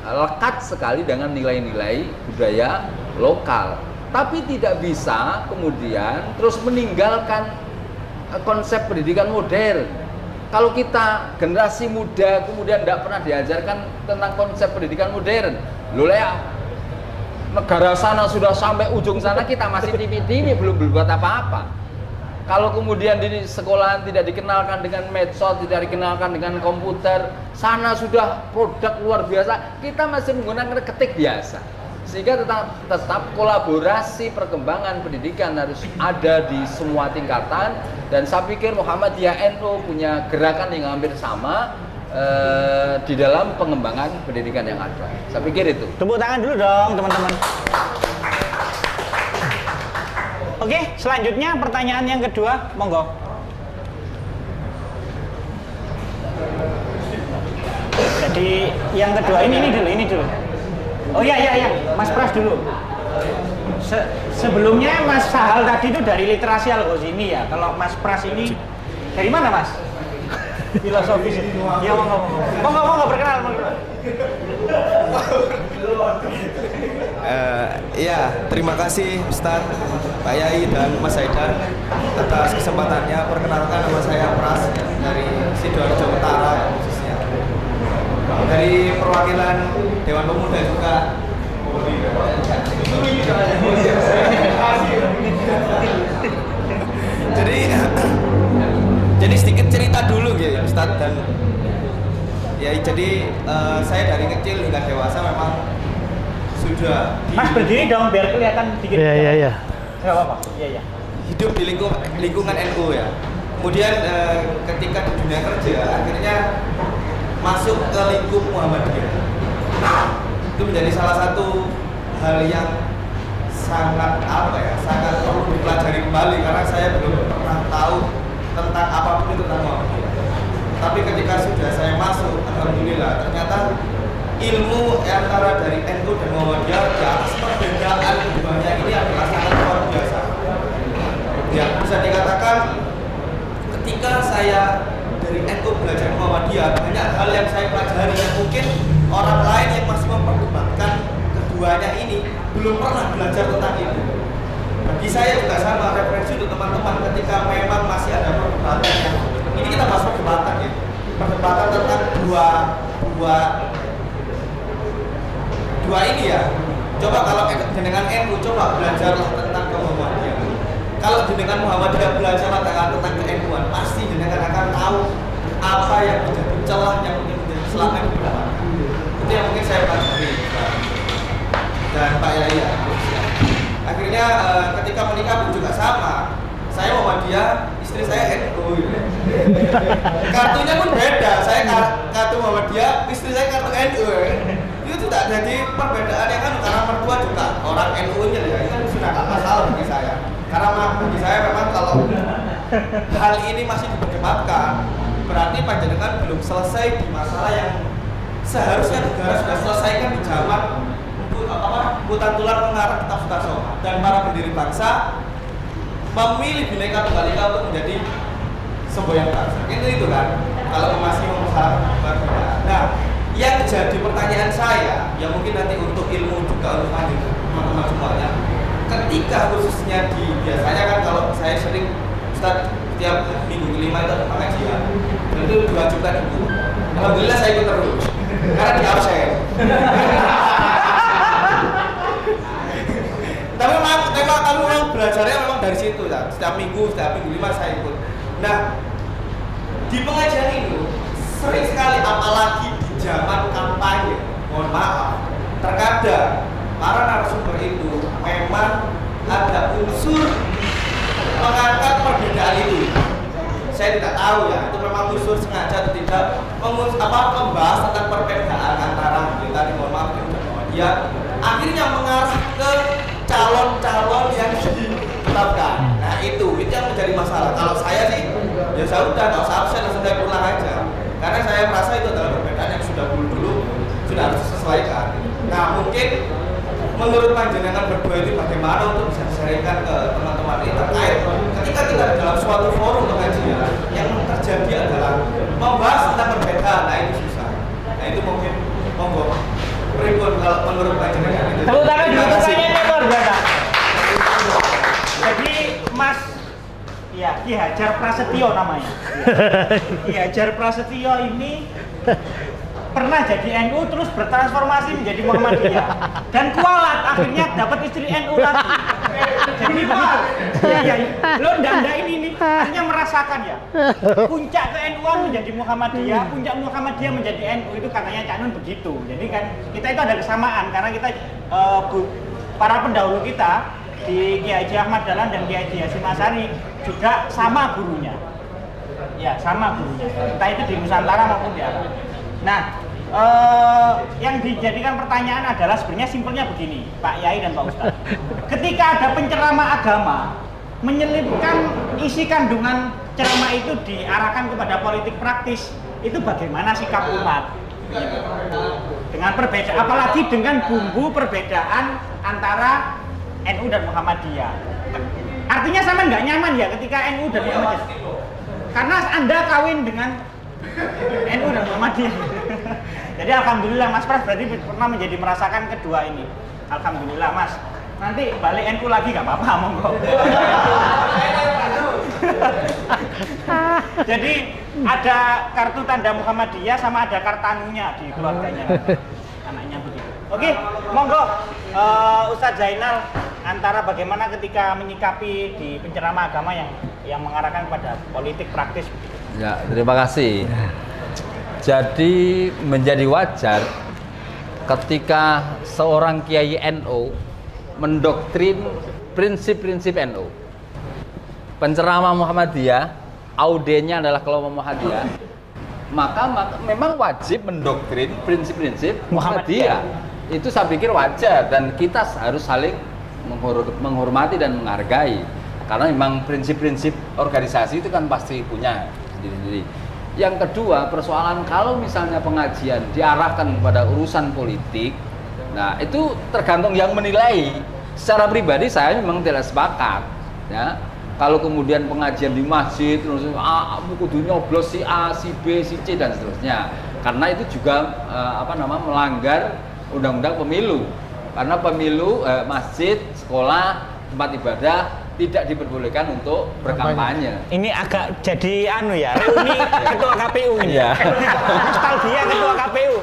lekat sekali dengan nilai-nilai budaya lokal. Tapi tidak bisa kemudian terus meninggalkan konsep pendidikan modern. Kalau kita generasi muda kemudian tidak pernah diajarkan tentang konsep pendidikan modern, loh ya, negara sana sudah sampai ujung sana, kita masih tipi-tipi, belum berbuat apa-apa. Kalau kemudian di sekolah tidak dikenalkan dengan medsos, tidak dikenalkan dengan komputer, sana sudah produk luar biasa, kita masih menggunakan ketik biasa. Sehingga tetap kolaborasi perkembangan pendidikan harus ada di semua tingkatan. Dan saya pikir Muhammadiyah NU punya gerakan yang hampir sama di dalam pengembangan pendidikan yang ada. Saya pikir itu. Tepuk tangan dulu dong teman-teman. Oke, selanjutnya pertanyaan yang kedua, monggo. Jadi yang kedua ini dulu. Oh iya, Mas Pras dulu. Sebelumnya Mas Sahal tadi itu dari literasi Al-Ghazini ya. Kalau Mas Pras ini dari mana Mas? Filosofis. Ya monggo perkenalan. Iya, terima kasih Ustadz, Pak Yai dan Mas Haidar atas kesempatannya. Perkenalkan, nama saya Pras dari Sidoarjo Utara khususnya. Dari perwakilan Dewan Pemuda juga. Jadi sedikit cerita dulu gitu Ustadz dan ya, jadi saya dari kecil hingga dewasa memang sudah Mas berdiri dong biar kelihatan dikit. Iya. Enggak apa-apa. Iya. hidup di lingkungan NU ya. Kemudian ketika di dunia kerja akhirnya masuk ke lingkup Muhammadiyah. Itu menjadi salah satu hal yang sangat sangat perlu dipelajari kembali karena saya belum pernah tahu tentang apapun itu tentang Muhammadiyah. Tapi ketika sudah saya masuk, alhamdulillah ternyata ilmu antara dari NU dan Muhammadiyah di atas perbedaan keduanya ini adalah sangat luar biasa. Ya, bisa dikatakan ketika saya dari NU belajar Muhammadiyah, banyak hal yang saya pelajari yang mungkin orang lain yang masih memperdebatkan keduanya ini belum pernah belajar tentang itu. Bagi saya juga sama, referensi untuk teman-teman ketika memang masih ada perdebatan yang ini kita bahas perdebatan ya, perdebatan tentang dua ini ya. Coba kalau dengan NU coba belajarlah tentang Muhammadiyah. Kalau dengan Muhammadiyah belajarlah tentang ke-NU-an, pasti dengan akan tahu apa yang menjadi celah yang mungkin menjadi selama ini berapa. Itu yang mungkin saya pelajari. Dan Pak Yaya. Akhirnya ketika menikah pun juga sama. Saya Muhammadiyah, istri saya NU. Kartunya pun beda. Saya kartu Muhammadiyah, istri saya kartu NU. Itu tidak jadi perbedaan yang kan karena mertua juga orang NU-nya ya. Itu sudah nggak masalah bagi saya. Karena bagi saya memang kalau hal ini masih diperdebatkan, berarti panjenengan belum selesai di masalah yang seharusnya negara sudah selesaikan di zaman Hutan Tular mengarah kitab Sutarso dan para pendiri bangsa memilih Bhinneka Tunggal Ika untuk menjadi semboyan bangsa. Itu kan kalau masih memesalah perbedaan. Nah, yang jadi pertanyaan saya, yang mungkin nanti untuk ilmu juga untuk teman-teman semuanya, ketika khususnya biasanya kan kalau saya sering Ustaz setiap minggu kelima itu ada pengajian dan itu diwajibkan itu. Alhamdulillah saya ikut terus karena di absen. Tapi memang belajarnya memang dari situ ya. Setiap minggu lima saya ikut. Nah, di pengajian itu sering sekali apalagi di zaman kampanye, mohon maaf, terkadang para narasumber itu memang ada unsur mengangkat perbedaan itu. Saya tidak tahu ya, itu memang unsur sengaja atau tidak membahas tentang perbedaan antara kita di mohon maaf ya akhirnya mengarah ke calon-calon yang ditetapkan. Nah itu yang menjadi masalah. Kalau saya sih ya saya udah nggak usah absen, langsung saya pulang aja. Karena saya merasa itu adalah perbedaan yang sudah dulu sudah harus disesuaikan. Nah mungkin menurut panjenengan berdua ini bagaimana untuk bisa disampaikan ke teman-teman ini terkait ketika kita dalam suatu forum pengajian yang terjadi adalah membahas tentang perbedaan. Nah itu susah. Nah itu mungkin monggo berikut kalau menurut panjenengan itu. Tepuk tangan dulu pertanyaannya luar biasa. Jadi Mas ya Ki Hajar Prasetyo namanya. Ki Hajar Prasetyo ini pernah jadi NU terus bertransformasi menjadi Muhammadiyah dan kualat akhirnya dapat istri NU lagi. Jadi begitu. Ya, lo ndanda ini hanya merasakan ya. Puncak ke NU-an menjadi Muhammadiyah, puncak Muhammadiyah menjadi NU itu katanya Cak Nun begitu. Jadi kan kita itu ada kesamaan karena kita para pendahulu kita di Kiai Haji Ahmad Dahlan dan Kiai Haji Hasyim Asy'ari juga sama gurunya. Ya, sama gurunya. Entah itu di Nusantara maupun di Arab. Nah, yang dijadikan pertanyaan adalah sebenarnya simpelnya begini, Pak Yai dan Pak Ustadz. Ketika ada penceramah agama menyelipkan isi kandungan ceramah itu diarahkan kepada politik praktis, itu bagaimana sikap umat? Dengan perbedaan, apalagi dengan bumbu perbedaan antara NU dan Muhammadiyah. Artinya sama nggak nyaman ya ketika NU dan Muhammadiyah? Karena Anda kawin dengan NU dan Muhammadiyah. Jadi alhamdulillah Mas Pras berarti pernah menjadi merasakan kedua ini. Alhamdulillah Mas. Nanti balik NU lagi nggak apa-apa monggo. Jadi ada kartu tanda Muhammadiyah sama ada kartanunya di keluarganya. Anaknya begitu. Oke, monggo Ustadz Zainal antara bagaimana ketika menyikapi di penceramah agama yang mengarahkan pada politik praktis. Ya, terima kasih. Jadi menjadi wajar ketika seorang kiai NU mendoktrin prinsip-prinsip NU. Penceramah Muhammadiyah, audiennya adalah kelompok Muhammadiyah, maka memang wajib mendoktrin prinsip-prinsip Muhammadiyah. Itu saya pikir wajar dan kita harus saling menghormati dan menghargai. Karena memang prinsip-prinsip organisasi itu kan pasti punya sendiri-sendiri. Yang kedua, persoalan kalau misalnya pengajian diarahkan kepada urusan politik, nah itu tergantung yang menilai. Secara pribadi saya memang tidak sepakat. Ya, kalau kemudian pengajian di masjid terus kudu nyoblos si A, si B, si C dan seterusnya, karena itu juga melanggar undang-undang pemilu. Karena pemilu, masjid, sekolah, tempat ibadah tidak diperbolehkan untuk berkampanye. Ini agak jadi reuni ketua KPU ini. Iya. Nostalgia ketua KPU.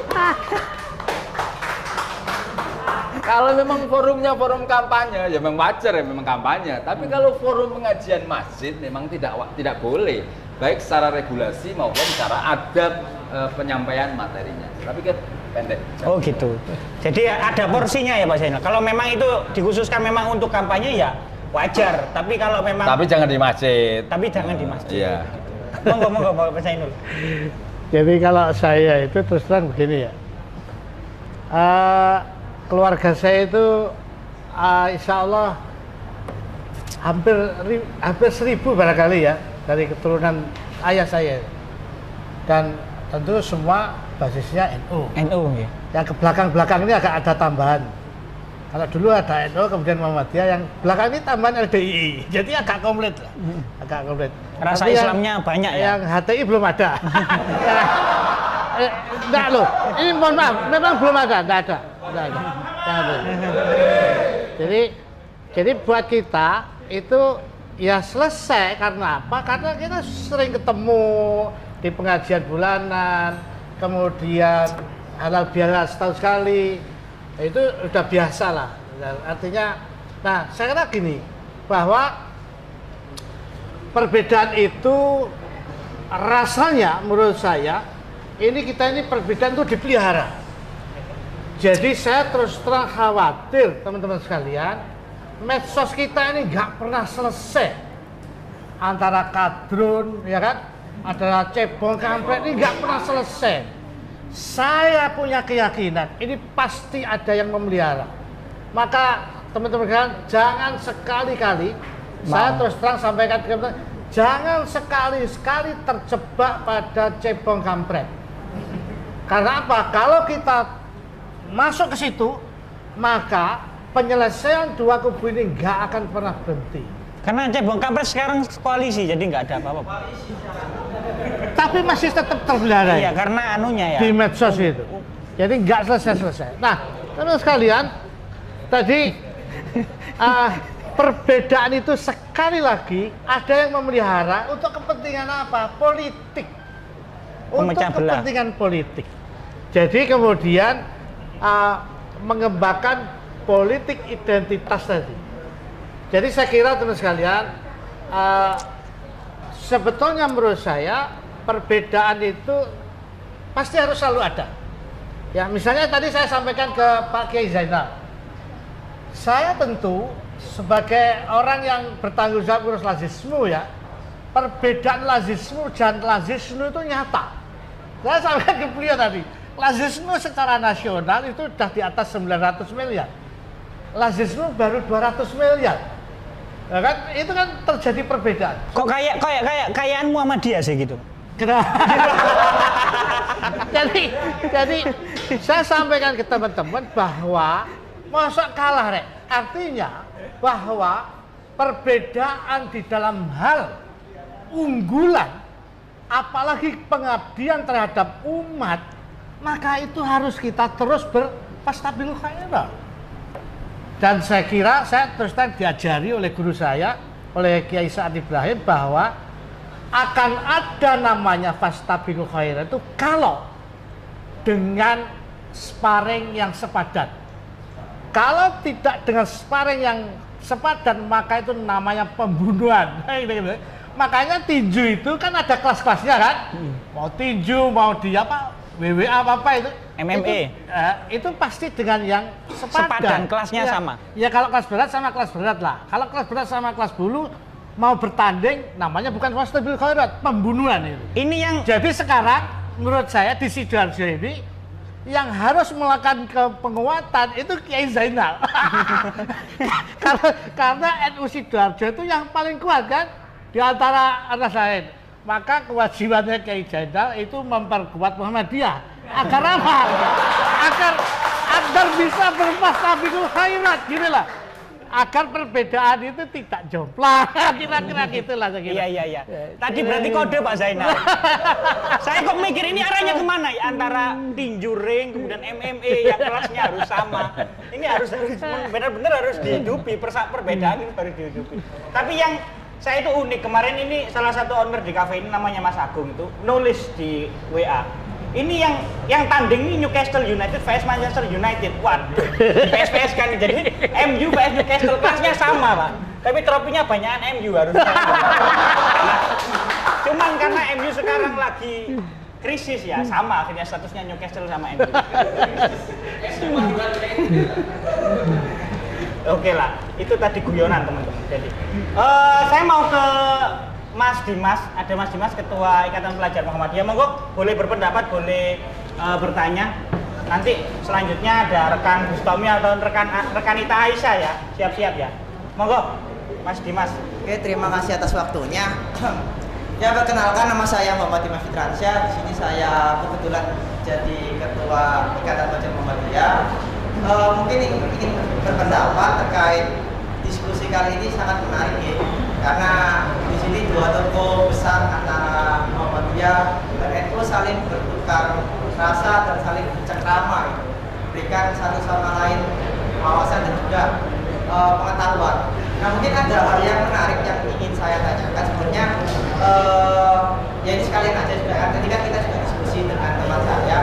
Kalau memang forumnya forum kampanye, ya memang wajar ya memang kampanye. Tapi kalau forum pengajian masjid memang tidak boleh, baik secara regulasi maupun secara adab penyampaian materinya. Tapi kan pendek. Oh gitu. Jadi ada porsinya ya Pak Zainal. Kalau memang itu dikhususkan memang untuk kampanye ya wajar, tapi kalau memang jangan di masjid. Tapi jangan di masjid. Iya. Monggo Pak Zainul. Jadi kalau saya itu terus terang begini ya. Keluarga saya itu insya Allah hampir 1000 barangkali ya dari keturunan ayah saya. Dan tentu semua basisnya NU. Ya. Yang ke belakang ini agak ada tambahan. Kalau dulu ada NU, kemudian Muhammadiyah, yang belakang ini tambahan LDII. Jadi agak komplit lah. Agak komplit. Rasa tapi Islamnya banyak ya? Yang HTI belum ada. Enggak loh, ini mohon maaf, memang belum ada, enggak ada. Jadi Jadi buat kita itu ya selesai. Karena apa? Karena kita sering ketemu di pengajian bulanan, kemudian halal bihalal setahun sekali, itu udah biasa lah. Artinya, nah saya kira gini, bahwa perbedaan itu rasanya menurut saya ini perbedaan itu dipelihara. Jadi saya terus terang khawatir teman-teman sekalian, medsos kita ini nggak pernah selesai antara kadrun, ya kan, ada cebong kampret, ini nggak pernah selesai. Saya punya keyakinan ini pasti ada yang memelihara. Maka teman-teman sekalian jangan sekali-kali, saya terus terang sampaikan ke teman-teman, jangan sekali-sekali terjebak pada cebong kampret. Karena apa? Kalau kita masuk ke situ, maka penyelesaian dua kubu ini nggak akan pernah berhenti. Karena cebong kampret sekarang koalisi, jadi nggak ada apa-apa. Tapi masih tetap terpelihara. Iya, karena anunya ya. Di medsos itu. Jadi nggak selesai-selesai. Nah, teman sekalian, tadi perbedaan itu sekali lagi ada yang memelihara untuk kepentingan apa? Politik. Untuk Memecah belah. kepentingan politik. Jadi kemudian mengembangkan politik identitas tadi. Jadi saya kira teman sekalian, sebetulnya menurut saya perbedaan itu pasti harus selalu ada. Ya, misalnya tadi saya sampaikan ke Pak Kiai Zainal, saya tentu sebagai orang yang bertanggung jawab urus lazismu ya, perbedaan lazismu dan lazismu itu nyata. Saya sampaikan ke beliau tadi, lazismu secara nasional itu sudah di atas 900 miliar. Lazismu baru 200 miliar. Ya kan? Itu kan terjadi perbedaan. Kok kayaan Muhammadiyah sih gitu? jadi saya sampaikan ke teman-teman bahwa masa kalah, Rek. Artinya bahwa perbedaan di dalam hal unggulan, apalagi pengabdian terhadap umat, maka itu harus kita terus berfastabilul khairat. Dan saya kira saya terus terang diajari oleh guru saya, oleh Kiai Sa'ad Ibrahim, bahwa akan ada namanya fastabilul khairat itu kalau dengan sparring yang sepadan. Kalau tidak dengan sparring yang sepadan, maka itu namanya pembunuhan. Makanya tinju itu kan ada kelas-kelasnya kan, mau tinju, mau di apa, WWA apa itu, MMA itu pasti dengan yang sepadan kelasnya ya, sama. Ya kalau kelas berat sama kelas berat lah. Kalau kelas berat sama kelas bulu mau bertanding, namanya bukan fastabilul khairat, pembunuhan itu. Ini yang Jadi sekarang menurut saya di Sidoarjo ini yang harus melakukan penguatan itu Kiai Zainal. karena NU Sidoarjo itu yang paling kuat kan di antara anak lain. Maka kewajibannya Kiai Zainal itu memperkuat Muhammadiyah. Agar apa? Agar bisa berfastabilul khairat, gitu lah. Agar perbedaan itu tidak jomplang, kira-kira gitulah saya kira. Iya. Tadi berarti kode Pak Zainal. Saya kok mikir ini arahnya kemana ya? Antara tinju ring, kemudian MMA yang kelasnya harus sama. Ini harus benar-benar harus dihidupi, perbedaan itu harus dihidupi. Tapi yang saya itu unik, kemarin ini salah satu owner di cafe ini namanya Mas Agung itu nulis di WA. Ini yang tanding ini Newcastle United vs Manchester United. Waduh, PS kan jadi MU vs Newcastle, kelasnya sama Pak. Tapi trofinya banyakan MU harusnya. Nah, cuman karena MU sekarang lagi krisis ya, sama akhirnya statusnya Newcastle sama MU. Oke lah, itu tadi guyonan teman-teman. Jadi, saya mau ke Mas Dimas, ada Mas Dimas, Ketua Ikatan Pelajar Muhammadiyah. Monggo, boleh berpendapat, boleh bertanya. Nanti selanjutnya ada rekan Bustomi atau rekan Ita Aisyah ya, siap-siap ya. Monggo, Mas Dimas. Oke, terima kasih atas waktunya. Ya, perkenalkan nama saya Muhammad Dimas Fitransyah. Di sini saya kebetulan jadi Ketua Ikatan Pelajar Muhammadiyah. Mungkin ingin berpendapat terkait diskusi kali ini sangat menarik ya. Karena di sini dua tokoh besar antara Muhammadiyah dan NU saling bertukar rasa dan saling bercengkrama, berikan satu sama lain wawasan dan juga pengetahuan. Nah mungkin ada hal yang menarik yang ingin saya tanyakan sebenarnya ya ini sekalian aja juga kan tadi kan kita juga diskusi dengan teman saya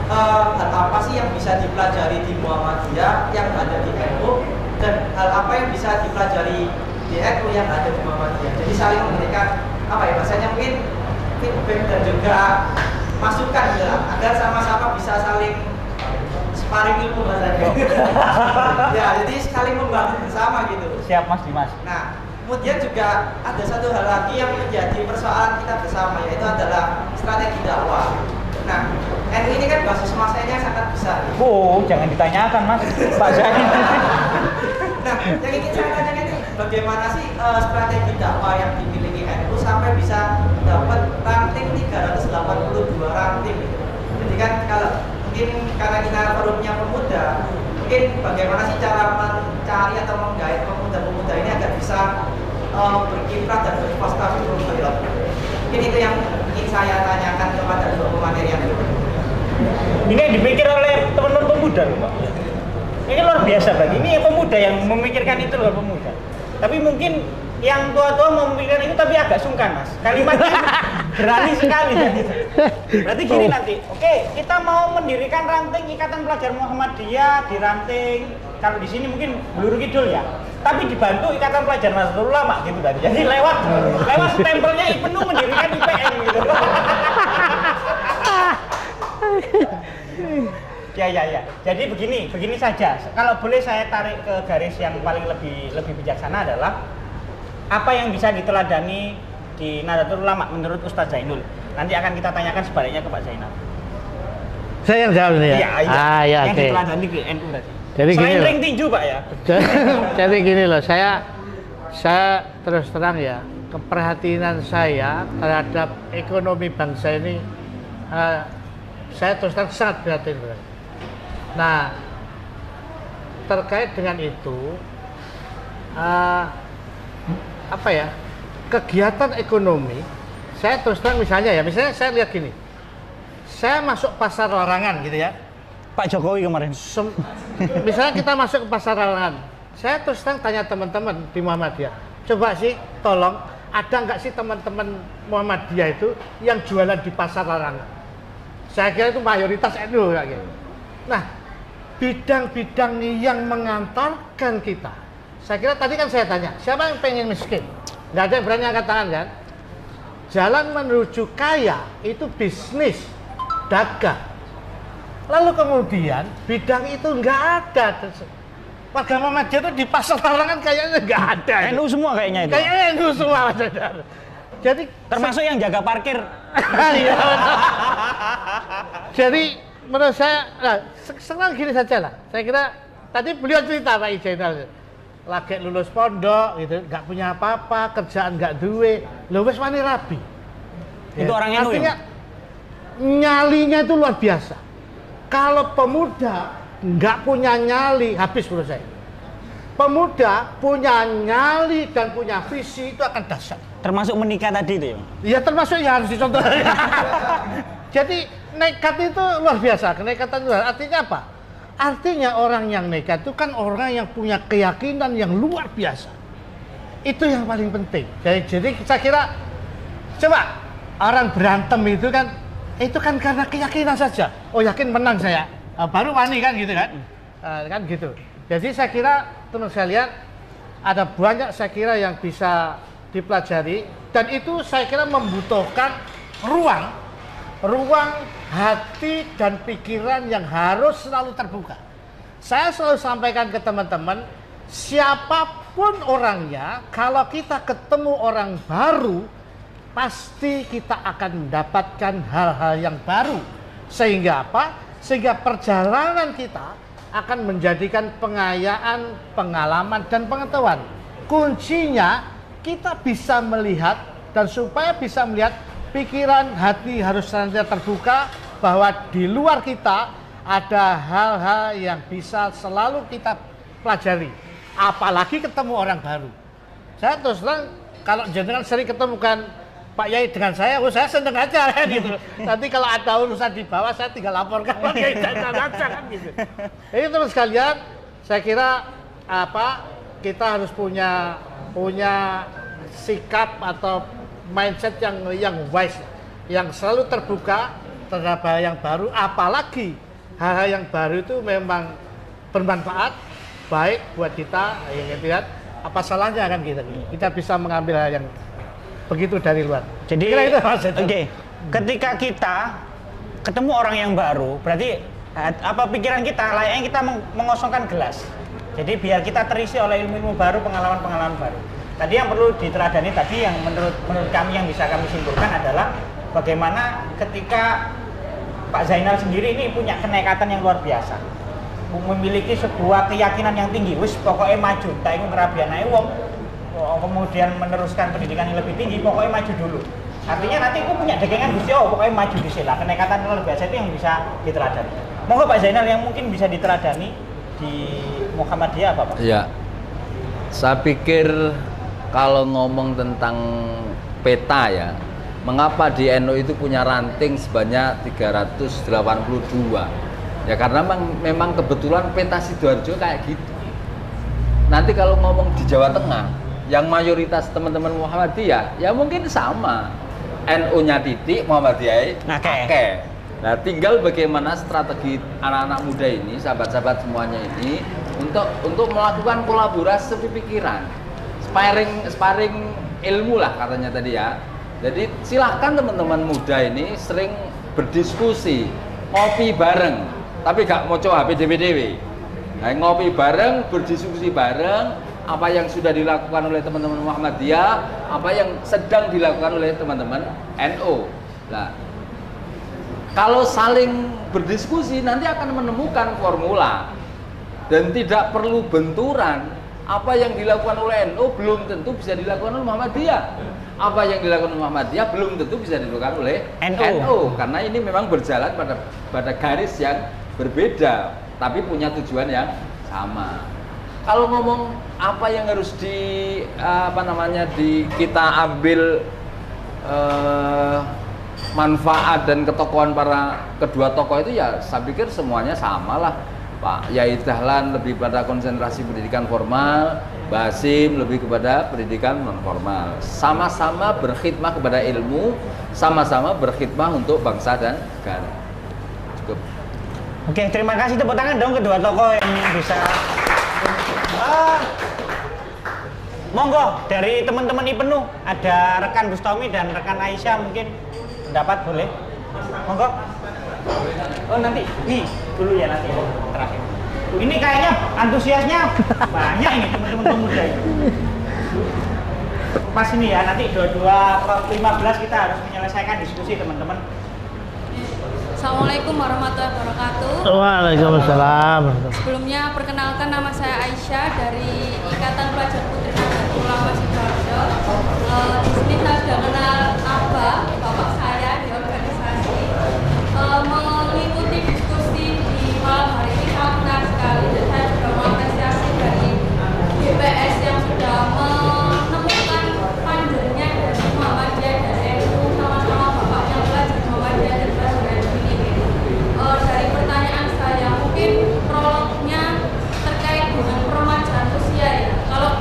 hal apa sih yang bisa dipelajari di Muhammadiyah yang ada di NU dan hal apa yang bisa dipelajari di NU yang ada di Muhammadiyah. Jadi saling memberikan apa ya bahasanya mungkin feedback dan juga masukan gitu lah, agar sama-sama bisa saling sparring ilmu bahasanya. Ya, jadi saling membantu bersama gitu. Siap Mas Dimas. Nah, kemudian juga ada satu hal lagi yang menjadi persoalan kita bersama, yaitu adalah strategi dakwah. Nah, NU ini kan basis masanya sangat besar. Oh, jangan ditanyakan Mas. Pak Zain. Nah, yang ingin saya tanyakan ini bagaimana sih strategi dakwah yang dimiliki NU sampai bisa dapat ranting 382 ranting gitu. Jadi kan kalau mungkin karena kita forumnya pemuda, mungkin bagaimana sih cara mencari atau menggait pemuda-pemuda ini agar bisa berkiprah dan berprestasi berkhairat. Mungkin itu yang ingin saya tanyakan kepada dua pemateri yang ini. Ini yang dipikir oleh teman-teman pemuda loh Pak. Ini luar biasa Pak. Ini yang pemuda yang memikirkan itu loh pemuda. Tapi mungkin yang tua-tua mau memikirkan itu tapi agak sungkan Mas. Kalimatnya berani sekali ya gitu. Berarti gini nanti, oke, kita mau mendirikan ranting Ikatan Pelajar Muhammadiyah di ranting. Kalau di sini mungkin Bluru Kidul ya. Tapi dibantu Ikatan Pelajar Nahdlatul Ulama gitu tadi. Jadi lewat stempelnya IPNU mendirikan IPN gitu. Ya. Jadi begini saja. Kalau boleh saya tarik ke garis yang paling lebih bijaksana adalah apa yang bisa diteladani di Nahdlatul Ulama menurut Ustadz Zainul. Nanti akan kita tanyakan sebaliknya ke Pak Zainal. Saya yang jawab nih ya. Iya. Ah, ya, yang oke. diteladani ke NU tadi. Jadi Selain gini ring tinju Pak ya. Jadi gini loh, saya terus terang ya, keprihatinan saya terhadap ekonomi bangsa ini, saya terus terang sangat prihatin. Nah, terkait dengan itu, apa ya, kegiatan ekonomi, saya terus terang misalnya saya lihat gini, saya masuk pasar larangan gitu ya. Pak Jokowi kemarin. Misalnya kita masuk ke pasar larangan, saya terus terang tanya teman-teman di Muhammadiyah, coba sih tolong ada nggak sih teman-teman Muhammadiyah itu yang jualan di pasar larangan? Saya kira itu mayoritas NU kayak gitu. Nah, bidang-bidang yang mengantarkan kita, saya kira tadi kan saya tanya, siapa yang pengen miskin? Nggak ada yang berani angkat tangan kan? Jalan menuju kaya itu bisnis, dagang. Lalu kemudian bidang itu nggak ada. Warga Muhammadiyah itu di pasar larangan kayaknya nggak ada. NU semua kayaknya itu. Kayaknya NU semua. Jadi termasuk yang jaga parkir. Iya. Jadi menurut saya, sekarang gini saja lah. Saya kira tadi beliau cerita Pak Ijainal, lagi lulus pondok gitu, nggak punya apa-apa, kerjaan nggak duwe, lho wis wani rabi. Itu orang NU artinya, ya? Nyalinya itu luar biasa. Kalau pemuda nggak punya nyali, habis menurut saya. Pemuda punya nyali dan punya visi itu akan dahsyat. Termasuk menikah tadi itu ya? Ya termasuk yang harus dicontoh. Jadi nekat itu luar biasa, kenekatan itu artinya apa? Artinya orang yang nekat itu kan orang yang punya keyakinan yang luar biasa. Itu yang paling penting. Jadi saya kira, coba orang berantem itu kan karena keyakinan saja. Oh yakin menang saya, baru wani kan gitu kan? Kan gitu. Jadi saya kira teman sekalian ada banyak saya kira yang bisa dipelajari dan itu saya kira membutuhkan ruang hati dan pikiran yang harus selalu terbuka. Saya selalu sampaikan ke teman-teman, siapapun orangnya, kalau kita ketemu orang baru, pasti kita akan mendapatkan hal-hal yang baru. Sehingga apa? Sehingga perjalanan kita akan menjadikan pengayaan, pengalaman, dan pengetahuan. Kuncinya kita bisa melihat, dan supaya bisa melihat, pikiran, hati harus senantiasa terbuka bahwa di luar kita ada hal-hal yang bisa selalu kita pelajari. Apalagi ketemu orang baru. Saya terus terang, kalau jenengan sering ketemukan Pak Yai dengan saya seneng aja kan gitu. Nanti kalau ada urusan di bawah saya tinggal laporkan Pak Yai aja kan gitu. Jadi teman sekalian, saya kira kita harus punya sikap atau mindset yang wise, yang selalu terbuka terhadap hal yang baru, apalagi hal-hal yang baru itu memang bermanfaat baik buat kita, ya lihat apa salahnya kan kita bisa mengambil hal yang begitu dari luar. Jadi kira itu Mas. Oke. Ketika kita ketemu orang yang baru, berarti apa pikiran kita layaknya kita mengosongkan gelas. Jadi biar kita terisi oleh ilmu-ilmu baru, pengalaman-pengalaman baru. Tadi yang perlu diteladani tadi yang menurut kami yang bisa kami simpulkan adalah bagaimana ketika Pak Zainal sendiri ini punya kenekatan yang luar biasa, memiliki sebuah keyakinan yang tinggi, wis pokoknya maju, tak ingin kerabian ae wong, kemudian meneruskan pendidikan yang lebih tinggi, pokoknya maju dulu. Artinya nanti aku punya dagangan Gusti, pokoknya maju di sila. Kenekatan luar biasa itu yang bisa diteladani. Monggo Pak Zainal yang mungkin bisa diteladani di Muhammadiyah apa Pak? Iya, saya pikir kalau ngomong tentang peta ya, mengapa di NU itu punya ranting sebanyak 382? Ya karena memang kebetulan peta Sidoarjo kayak gitu. Nanti kalau ngomong di Jawa Tengah, yang mayoritas teman-teman Muhammadiyah, ya mungkin sama. NU-nya titik, Muhammadiyah oke. Nah tinggal bagaimana strategi anak-anak muda ini, sahabat-sahabat semuanya ini, untuk melakukan kolaborasi pikiran. Sparring ilmu lah katanya tadi ya. Jadi silahkan teman-teman muda ini sering berdiskusi, ngopi bareng, tapi gak mau coba HPDW. Nah, ngopi bareng, berdiskusi bareng, apa yang sudah dilakukan oleh teman-teman Muhammadiyah, apa yang sedang dilakukan oleh teman-teman NU. Nah, kalau saling berdiskusi nanti akan menemukan formula dan tidak perlu benturan. Apa yang dilakukan oleh NU belum tentu bisa dilakukan oleh Muhammadiyah. Apa yang dilakukan oleh Muhammadiyah belum tentu bisa dilakukan oleh NU. Karena ini memang berjalan pada garis yang berbeda, tapi punya tujuan yang sama. Kalau ngomong apa yang harus kita ambil manfaat dan ketokohan para kedua tokoh itu ya saya pikir semuanya sama lah. Pak Yai Dahlan lebih pada konsentrasi pendidikan formal, Mbah Hasyim lebih kepada pendidikan non formal. Sama-sama berkhidmah kepada ilmu, sama-sama berkhidmah untuk bangsa dan negara. Cukup. Oke, terima kasih, tepuk tangan dong kedua tokoh yang bisa. Monggo dari teman-teman IPENU ada rekan Bustami dan rekan Aisyah mungkin pendapat boleh. Monggo. Oh nanti, nih dulu ya nanti terakhir. Ini kayaknya antusiasnya banyak ini teman-teman pemuda ini. Pas ini ya nanti 22:15 kita harus menyelesaikan diskusi teman-teman. Assalamualaikum warahmatullahi wabarakatuh. Waalaikumsalam. Sebelumnya perkenalkan nama saya Aisyah dari Ikatan Pelajar Putri Nahdlatul Ulama Sidoarjo. Di sini saya sudah kenal bapak saya di organisasi. Mengikuti diskusi di malam hari ini sangat menarik sekali dan saya juga mengapresiasi dari BPS yang sudah menemukan panjangnya dari Muhammadiyah dan NU sama-sama bapaknya pelajar Muhammadiyah dan pelajar NU ini. Dari pertanyaan saya mungkin prolognya terkait dengan peremajaan usia ya. Kalau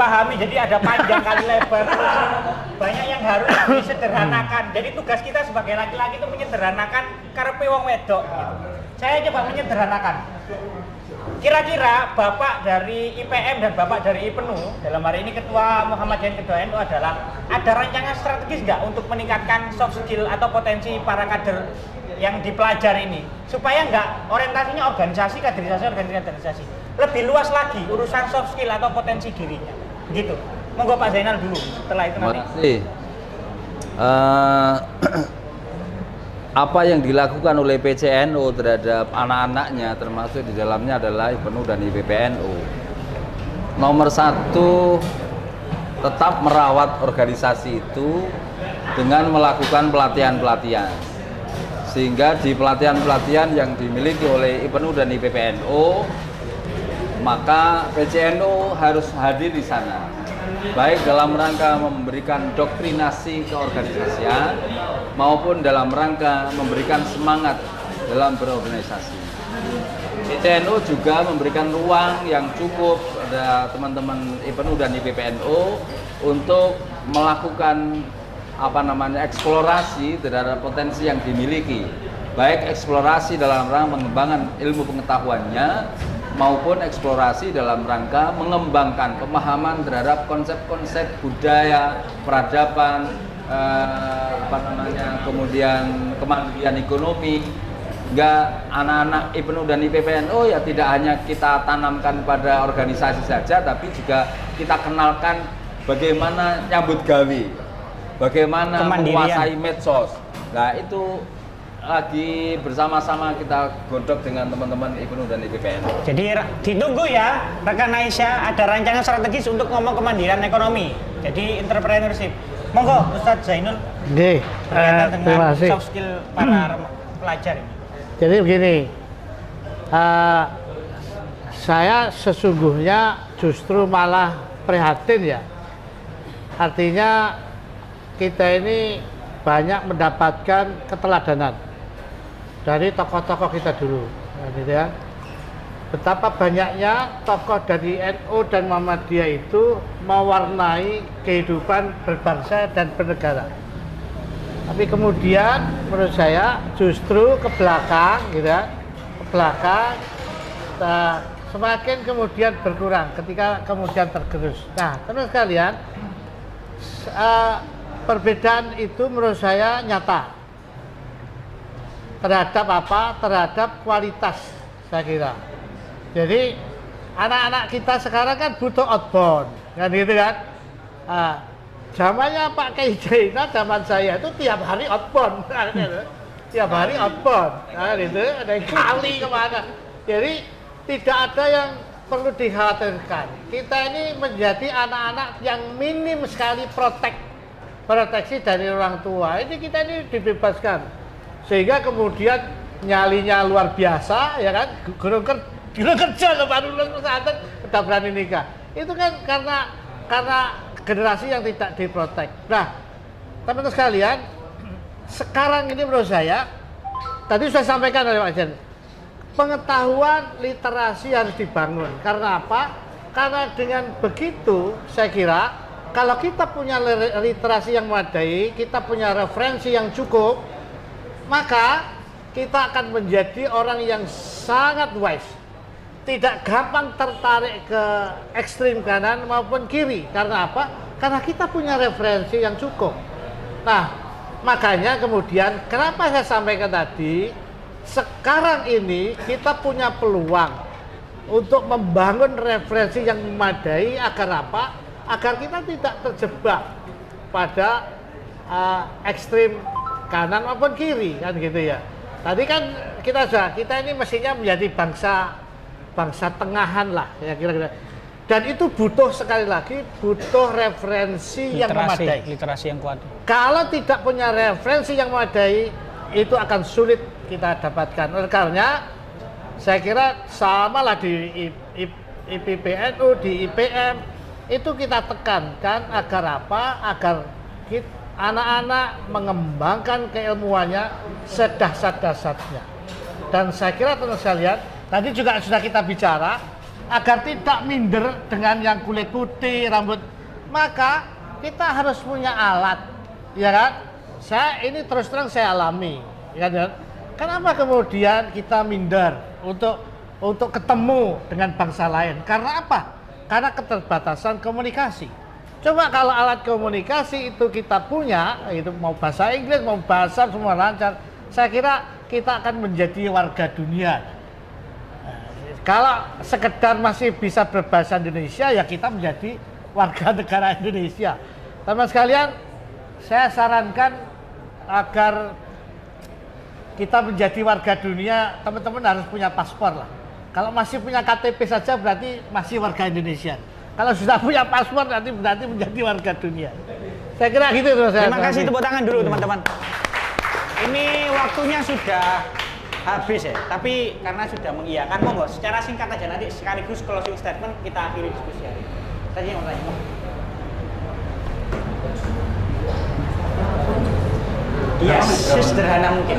dipahami, jadi ada panjang kali lebar, banyak yang harus disederhanakan. Jadi tugas kita sebagai laki-laki itu menyederhanakan karepe wong wedok gitu. Saya coba menyederhanakan. Kira-kira Bapak dari IPM dan Bapak dari IPNU, dalam hari ini Ketua Muhammadiyah Ketua NU adalah, ada rancangan strategis nggak untuk meningkatkan soft skill atau potensi para kader yang dipelajari ini, supaya nggak orientasinya organisasi, kaderisasi, lebih luas lagi urusan soft skill atau potensi dirinya, gitu. Monggo Pak Zainal dulu, setelah itu nanti. Terima kasih. Apa yang dilakukan oleh PCNU terhadap anak-anaknya, termasuk di dalamnya adalah IPNU dan IPPNU. Nomor satu, tetap merawat organisasi itu dengan melakukan pelatihan-pelatihan. Sehingga di pelatihan-pelatihan yang dimiliki oleh IPNU dan IPPNU, maka PCNU harus hadir di sana. Baik dalam rangka memberikan doktrinasi keorganisasian maupun dalam rangka memberikan semangat dalam berorganisasi. PCNU juga memberikan ruang yang cukup pada teman-teman IPNU dan IPPNU untuk melakukan eksplorasi terhadap potensi yang dimiliki, baik eksplorasi dalam rangka pengembangan ilmu pengetahuannya maupun eksplorasi dalam rangka mengembangkan pemahaman terhadap konsep-konsep budaya, peradaban, kemudian kemandirian ekonomi. Hingga anak-anak IPNU dan IPPNU ya tidak hanya kita tanamkan pada organisasi saja, tapi juga kita kenalkan bagaimana nyambut gawe, bagaimana menguasai medsos. Nah itu lagi bersama-sama kita godok dengan teman-teman IPNU dan IPPNU. Jadi ditunggu ya rekan Aisyah, ada rancangan strategis untuk ngomong kemandirian ekonomi. Jadi entrepreneurship. Monggo Ustadz Zainul. Nggih, terima kasih. Soft skill para pelajar ini. Jadi begini, saya sesungguhnya justru malah prihatin ya. Artinya kita ini banyak mendapatkan keteladanan dari tokoh-tokoh kita dulu, gitu ya. Betapa banyaknya tokoh dari NU dan Muhammadiyah itu mewarnai kehidupan berbangsa dan bernegara. Tapi kemudian menurut saya justru ke belakang, gitu ya, ke belakang semakin kemudian berkurang ketika kemudian tergerus. Nah, teman sekalian, perbedaan itu menurut saya nyata. Terhadap apa? Terhadap kualitas, saya kira. Jadi anak-anak kita sekarang kan butuh outbound, kan gitu kan? Zamannya Pak Kiai Zainal, zaman saya itu tiap hari outbound, tiap hari outbound, nah gitu, ada yang kali kemana. Jadi tidak ada yang perlu dikhawatirkan. Kita ini menjadi anak-anak yang minim sekali proteksi dari orang tua. Ini kita ini dibebaskan. Sehingga kemudian nyalinya luar biasa, ya kan? Guru kerja loh, baru lulus pesantren udah berani nikah. Itu kan karena generasi yang tidak diprotek. Nah, teman-teman sekalian, sekarang ini menurut saya, tadi sudah sampaikan oleh Pak Jen, pengetahuan literasi harus dibangun. Karena apa? Karena dengan begitu, saya kira kalau kita punya literasi yang memadai, kita punya referensi yang cukup, maka kita akan menjadi orang yang sangat wise, tidak gampang tertarik ke ekstrim kanan maupun kiri. Karena apa? Karena kita punya referensi yang cukup. Nah, makanya kemudian kenapa saya sampaikan tadi, sekarang ini kita punya peluang untuk membangun referensi yang memadai. Agar apa? Agar kita tidak terjebak pada ekstrim kanan maupun kiri, kan gitu ya. Tadi kan kita ini mestinya menjadi bangsa tengahan lah, ya kira-kira. Dan itu butuh, sekali lagi, butuh referensi yang memadai. Literasi yang kuat. Kalau tidak punya referensi yang memadai, itu akan sulit kita dapatkan. Oleh karena saya kira samalah di IPPNU, di IPM, itu kita tekankan agar apa? Agar anak-anak mengembangkan keilmuannya sedahsyat-dahsyatnya. Dan saya kira teman sekalian, tadi juga sudah kita bicara agar tidak minder dengan yang kulit putih, rambut, maka kita harus punya alat, ya kan? Saya ini terus terang saya alami, ya kan? Kenapa kemudian kita minder untuk ketemu dengan bangsa lain? Karena apa? Karena keterbatasan komunikasi. Coba kalau alat komunikasi itu kita punya, itu mau bahasa Inggris, mau bahasa semua lancar, saya kira kita akan menjadi warga dunia. Kalau sekedar masih bisa berbahasa Indonesia, ya kita menjadi warga negara Indonesia. Teman sekalian, saya sarankan agar kita menjadi warga dunia, teman-teman harus punya paspor lah. Kalau masih punya KTP saja berarti masih warga Indonesia. Kalau sudah punya paspor nanti berarti menjadi warga dunia. Saya kira gitu tuh. Terima kasih, tepuk tangan dulu teman-teman. Ini waktunya sudah habis ya, tapi karena sudah mengiyakan, monggo secara singkat aja nanti sekaligus closing statement kita akhiri diskusi hari ini. Tadi mau tanya. Iya, sesederhana mungkin.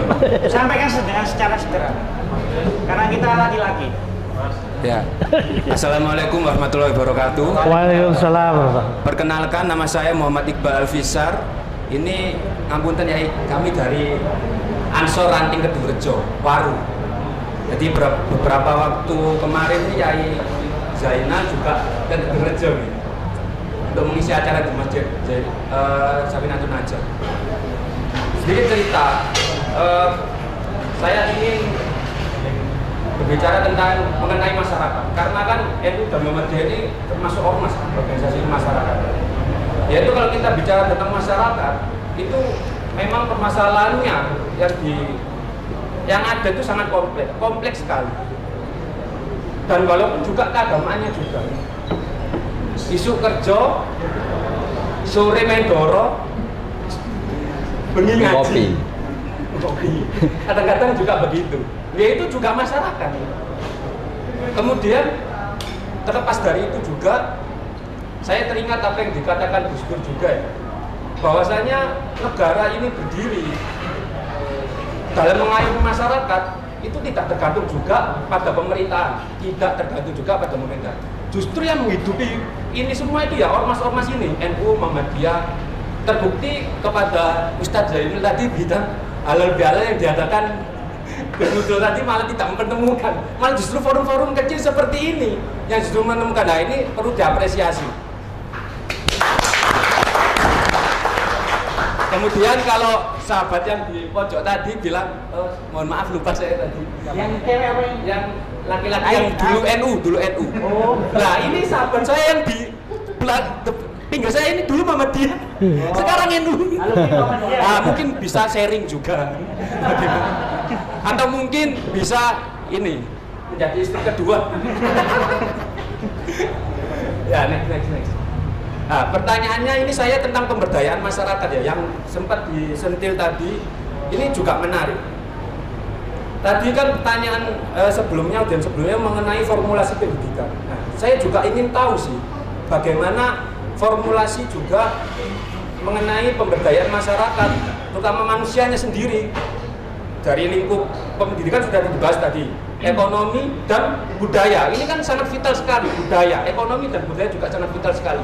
Sampaikan secara sederhana. Karena kita laki-laki. Ya. Assalamualaikum warahmatullahi wabarakatuh. Waalaikumsalam. Perkenalkan, nama saya Muhammad Iqbal Alfisar. Ini ngapunten ya, kami dari Ansor Ranting Kedungrejo, Waru. Jadi beberapa waktu kemarin Yai Zainal juga ke Kedungrejo untuk mengisi acara di Masjid Safinatun Najah. Sedikit cerita, saya ingin berbicara tentang mengenai masyarakat, karena kan NU dan Muhammadiyah ini termasuk ormas, organisasi masyarakat. Yaitu kalau kita bicara tentang masyarakat, itu memang permasalahannya yang ada itu sangat kompleks sekali. Dan walaupun juga keagamaannya juga, isu kerja, sore main doro, bengi ngaji, kadang-kadang juga begitu. Ya itu juga masyarakat. Kemudian terlepas dari itu juga, saya teringat apa yang dikatakan Gus Dur juga ya, bahwasanya negara ini berdiri dalam mengayomi masyarakat itu tidak tergantung juga pada pemerintahan, tidak tergantung juga pada pemerintah. Justru yang menghidupi ini semua itu ya ormas-ormas ini, NU, Muhammadiyah. Terbukti kepada Ustadz Zainul tadi bilang halal bihalal yang diadakan Gus tadi malah tidak mempertemukan, malah justru forum-forum kecil seperti ini yang justru menemukan. Nah, ini perlu diapresiasi. Kemudian kalau sahabat yang di pojok tadi bilang, mohon maaf lupa saya tadi. Yang cewek apa yang laki-laki yang dulu NU. Oh. Nah, ini sahabat saya yang di pinggir saya ini dulu Muhammadiyah. Sekarang NU. Nah, mungkin bisa sharing juga. Atau mungkin bisa ini menjadi istri kedua. Ya, next. Nah, pertanyaannya ini saya tentang pemberdayaan masyarakat ya, yang sempat disentil tadi, ini juga menarik. Tadi kan pertanyaan sebelumnya mengenai formulasi pendidikan. Nah, saya juga ingin tahu sih, bagaimana formulasi juga mengenai pemberdayaan masyarakat, terutama manusianya sendiri. Dari lingkup pendidikan sudah dibahas tadi, ekonomi dan budaya. Ini kan sangat vital sekali, budaya, ekonomi dan budaya juga sangat vital sekali.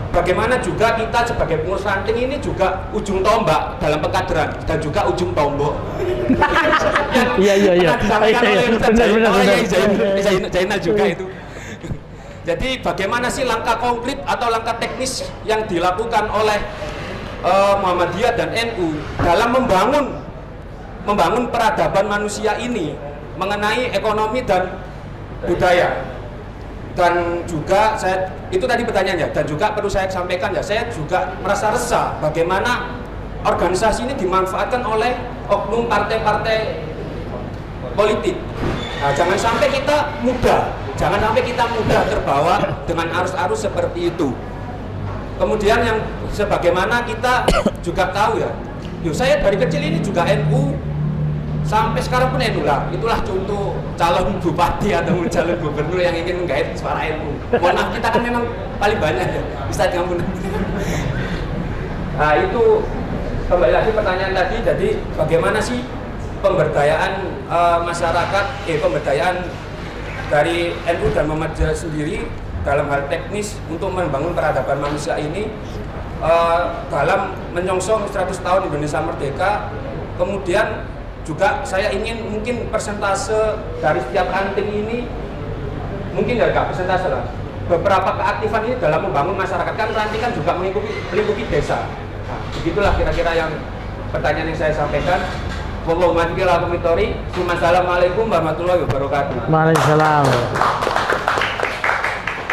Bagaimana juga kita sebagai pengurus ranting ini juga ujung tombak dalam pengkaderan dan juga ujung tombok. Iya. Zainal juga itu. Jadi bagaimana sih langkah konkret atau langkah teknis yang dilakukan oleh Muhammadiyah dan NU dalam membangun peradaban manusia ini mengenai ekonomi dan budaya. Dan juga itu tadi pertanyaannya, dan juga perlu saya sampaikan ya, saya juga merasa resah bagaimana organisasi ini dimanfaatkan oleh oknum partai-partai politik. Nah, jangan sampai kita mudah terbawa dengan arus-arus seperti itu. Kemudian yang sebagaimana kita juga tahu ya, saya dari kecil ini juga NU, sampai sekarang pun NU lah. Itulah contoh calon bupati atau calon gubernur yang ingin menggait suara NU. Mohon maaf, kita kan memang paling banyak ya, bisa diampuni. Nah, itu kembali lagi pertanyaan tadi. Jadi bagaimana sih pemberdayaan masyarakat, pemberdayaan dari NU dan Muhammadiyah sendiri dalam hal teknis untuk membangun peradaban manusia ini dalam menyongsong 100 tahun Indonesia Merdeka. Kemudian juga saya ingin mungkin persentase dari setiap ranting ini, mungkin ya Kak, persentase lah, beberapa keaktifan ini dalam membangun masyarakat. Kan ranting kan juga melingkupi desa. Nah, begitulah kira-kira yang pertanyaan yang saya sampaikan. Wassalamualaikum warahmatullahi wabarakatuh. Waalaikumsalam.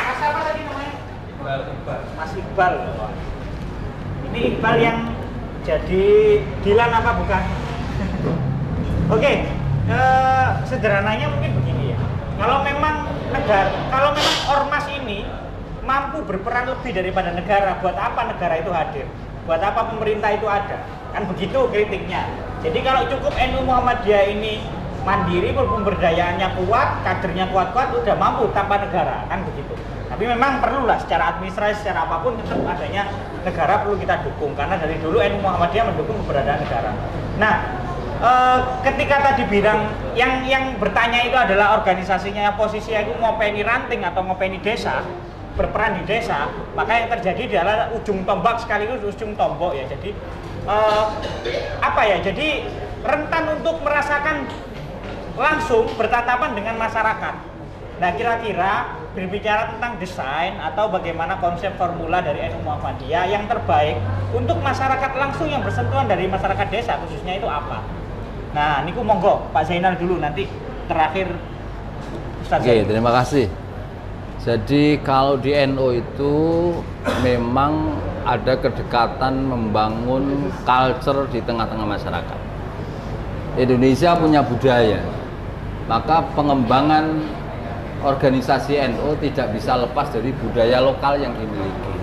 Mas apa tadi namanya? Mas Iqbal. Ini Iqbal yang jadi Dilan apa bukan? Oke, sederhananya mungkin begini ya. Kalau memang ormas ini mampu berperan lebih daripada negara, buat apa negara itu hadir? Buat apa pemerintah itu ada? Kan begitu kritiknya. Jadi kalau cukup NU Muhammadiyah ini mandiri, pemberdayaannya kuat, kadernya kuat-kuat, udah mampu tanpa negara, kan begitu. Tapi memang perlulah secara administrasi, secara apapun tetap adanya negara perlu kita dukung, karena dari dulu NU Muhammadiyah mendukung keberadaan negara. Nah, ketika tadi bilang yang bertanya itu adalah organisasinya, posisinya itu ngopeni ranting atau ngopeni desa, berperan di desa, maka yang terjadi adalah ujung tombak sekaligus ujung tombok ya. Jadi jadi rentan untuk merasakan langsung bertatapan dengan masyarakat. Nah, kira-kira berbicara tentang desain atau bagaimana konsep formula dari NU Muhammadiyah yang terbaik untuk masyarakat langsung yang bersentuhan dari masyarakat desa khususnya itu apa? Nah, niku monggo Pak Zainal dulu, nanti terakhir Ustaz. Oke, terima kasih. Jadi kalau di NU itu memang ada kedekatan membangun culture di tengah-tengah masyarakat. Indonesia punya budaya, maka pengembangan organisasi NU tidak bisa lepas dari budaya lokal yang dimiliki.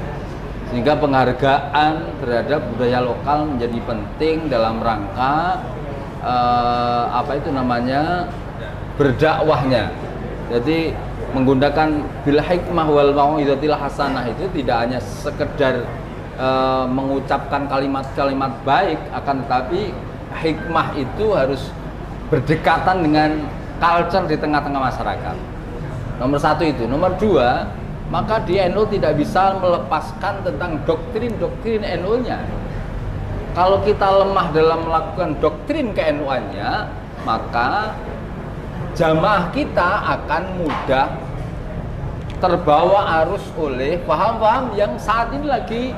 Sehingga penghargaan terhadap budaya lokal menjadi penting dalam rangka berdakwahnya. Jadi menggunakan bil hikmah wal mau'izatil hasanah itu tidak hanya sekedar mengucapkan kalimat-kalimat baik, akan tetapi hikmah itu harus berdekatan dengan culture di tengah-tengah masyarakat. Nomor satu itu. Nomor dua, maka di NU tidak bisa melepaskan tentang doktrin-doktrin NU-nya. Kalau kita lemah dalam melakukan doktrin ke-NU-nya, maka jamaah kita akan mudah terbawa arus oleh paham-paham yang saat ini lagi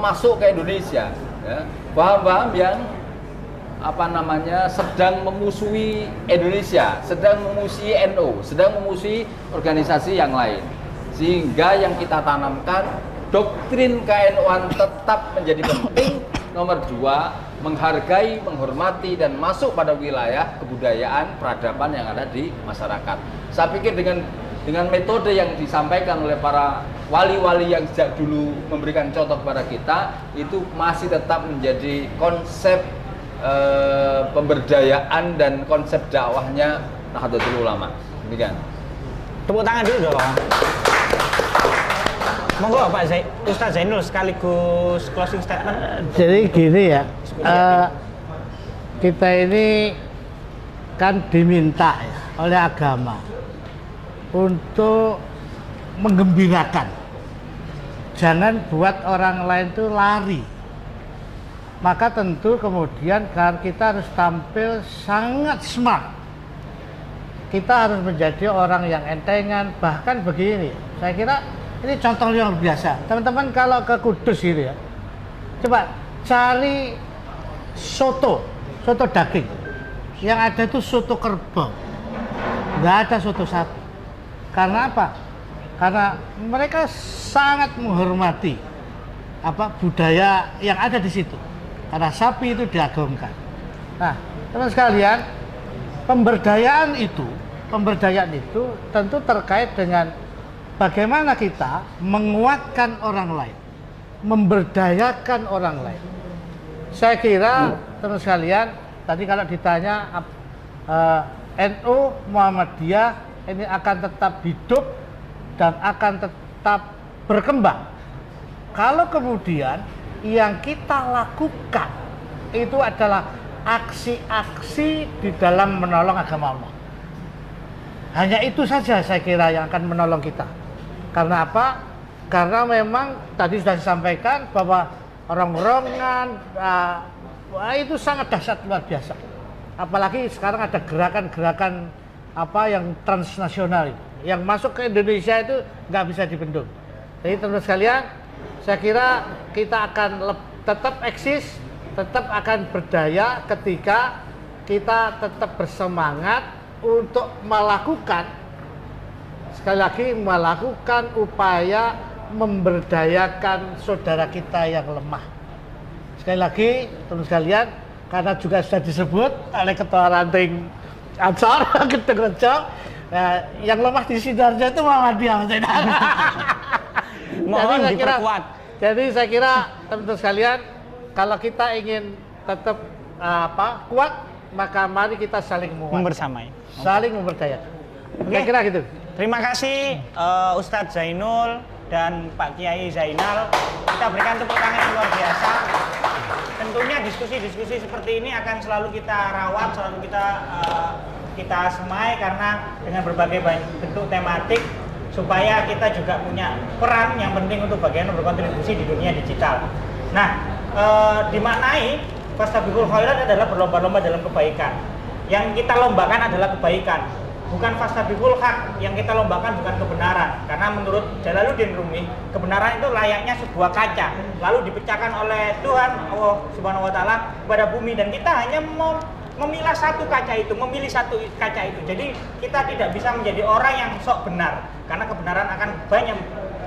masuk ke Indonesia, ya. Paham-paham yang sedang memusuhi Indonesia, sedang memusuhi NU, sedang memusuhi organisasi yang lain. Sehingga yang kita tanamkan doktrin ke-NU-an tetap menjadi penting. Nomor dua, menghargai, menghormati, dan masuk pada wilayah kebudayaan, peradaban yang ada di masyarakat. Saya pikir dengan metode yang disampaikan oleh para wali-wali yang sejak dulu memberikan contoh kepada kita, itu masih tetap menjadi konsep pemberdayaan dan konsep dakwahnya Nahdlatul Ulama. Demikian. Tepuk tangan dulu dong. Monggo Pak Ustaz Zainul sekaligus closing statement. Jadi gini ya, kita ini kan diminta ya oleh agama untuk menggembirakan. Jangan buat orang lain itu lari. Maka tentu kemudian kita harus tampil sangat smart. Kita harus menjadi orang yang entengan, bahkan begini. Saya kira ini contoh yang biasa. Teman-teman kalau ke Kudus gitu ya, coba cari soto daging. Yang ada itu soto kerbau, nggak ada soto sapi. Karena apa? Karena mereka sangat menghormati budaya yang ada di situ. Karena sapi itu diagungkan. Nah, teman sekalian, pemberdayaan itu tentu terkait dengan bagaimana kita menguatkan orang lain, memberdayakan orang lain. Saya kira teman sekalian, tadi kalau ditanya NU Muhammadiyah ini akan tetap hidup dan akan tetap berkembang kalau kemudian yang kita lakukan itu adalah aksi-aksi di dalam menolong agama Allah. Hanya itu saja saya kira yang akan menolong kita. Karena apa? Karena memang tadi sudah disampaikan bahwa rong-rongan itu sangat dahsyat, luar biasa. Apalagi sekarang ada gerakan-gerakan apa yang transnasional yang masuk ke Indonesia itu nggak bisa dibendung. Jadi teman-teman sekalian, saya kira kita akan tetap eksis, tetap akan berdaya ketika kita tetap bersemangat untuk melakukan, sekali lagi melakukan upaya memberdayakan saudara kita yang lemah. Sekali lagi teman sekalian, karena juga sudah disebut oleh Ketua Ranting Ansor Gedung Rejo, yang lemah di Sidoarjo itu Muhammadiyah. Mohon diperkuat. Jadi saya kira teman-teman sekalian, kalau kita ingin tetap kuat, maka mari kita saling membersamai, saling memberdayakan. Kira-kira gitu. Terima kasih Ustadz Zainul dan Pak Kiai Zainal. Kita berikan tepuk tangan yang luar biasa. Tentunya diskusi-diskusi seperti ini akan selalu kita rawat, selalu kita semai, karena dengan berbagai bentuk tematik supaya kita juga punya peran yang penting untuk bagian berkontribusi di dunia digital. Nah, dimaknai Fastabiqul Khairat adalah berlomba-lomba dalam kebaikan. Yang kita lombakan adalah kebaikan, bukan Fastabiqul Haq. Yang kita lombakan bukan kebenaran, karena menurut Jalaluddin Rumi, kebenaran itu layaknya sebuah kaca, lalu dipecahkan oleh Tuhan Allah Subhanahu wa taala kepada bumi, dan kita hanya mau memilah satu kaca itu, memilih satu kaca itu. Jadi kita tidak bisa menjadi orang yang sok benar, karena kebenaran akan banyak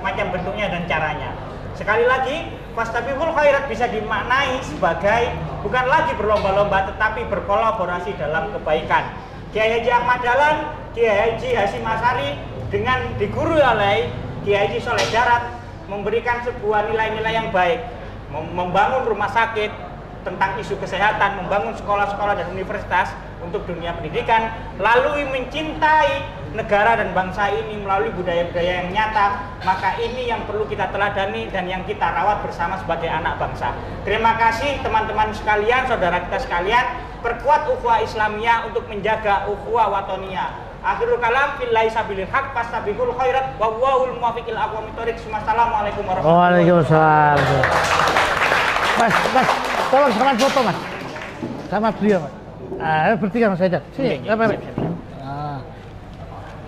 macam bentuknya dan caranya. Sekali lagi, Fastabiqul Khairat bisa dimaknai sebagai bukan lagi berlomba-lomba, tetapi berkolaborasi dalam kebaikan. Kiai Haji Ahmad Dahlan, Kiai Haji Hasyim Asy'ari dengan digurui oleh Kiai Haji Soleh Darat memberikan sebuah nilai-nilai yang baik, membangun rumah sakit tentang isu kesehatan, membangun sekolah-sekolah dan universitas untuk dunia pendidikan, lalu mencintai negara dan bangsa ini melalui budaya-budaya yang nyata. Maka ini yang perlu kita teladani dan yang kita rawat bersama sebagai anak bangsa. Terima kasih teman-teman sekalian, saudara kita sekalian. Perkuat ukhuwah Islamiyah untuk menjaga ukhuwah watoniyah. Akhirul kalam billahi sabilil haq, fastabiqul khairat, wallahul muwaffiq ila aqwamit thoriq. Wassalamualaikum warahmatullahi wabarakatuh. Waalaikumsalam. Mas, tolong sama foto mas, sama beliau mas. Bertiga mas Haidar. Sini,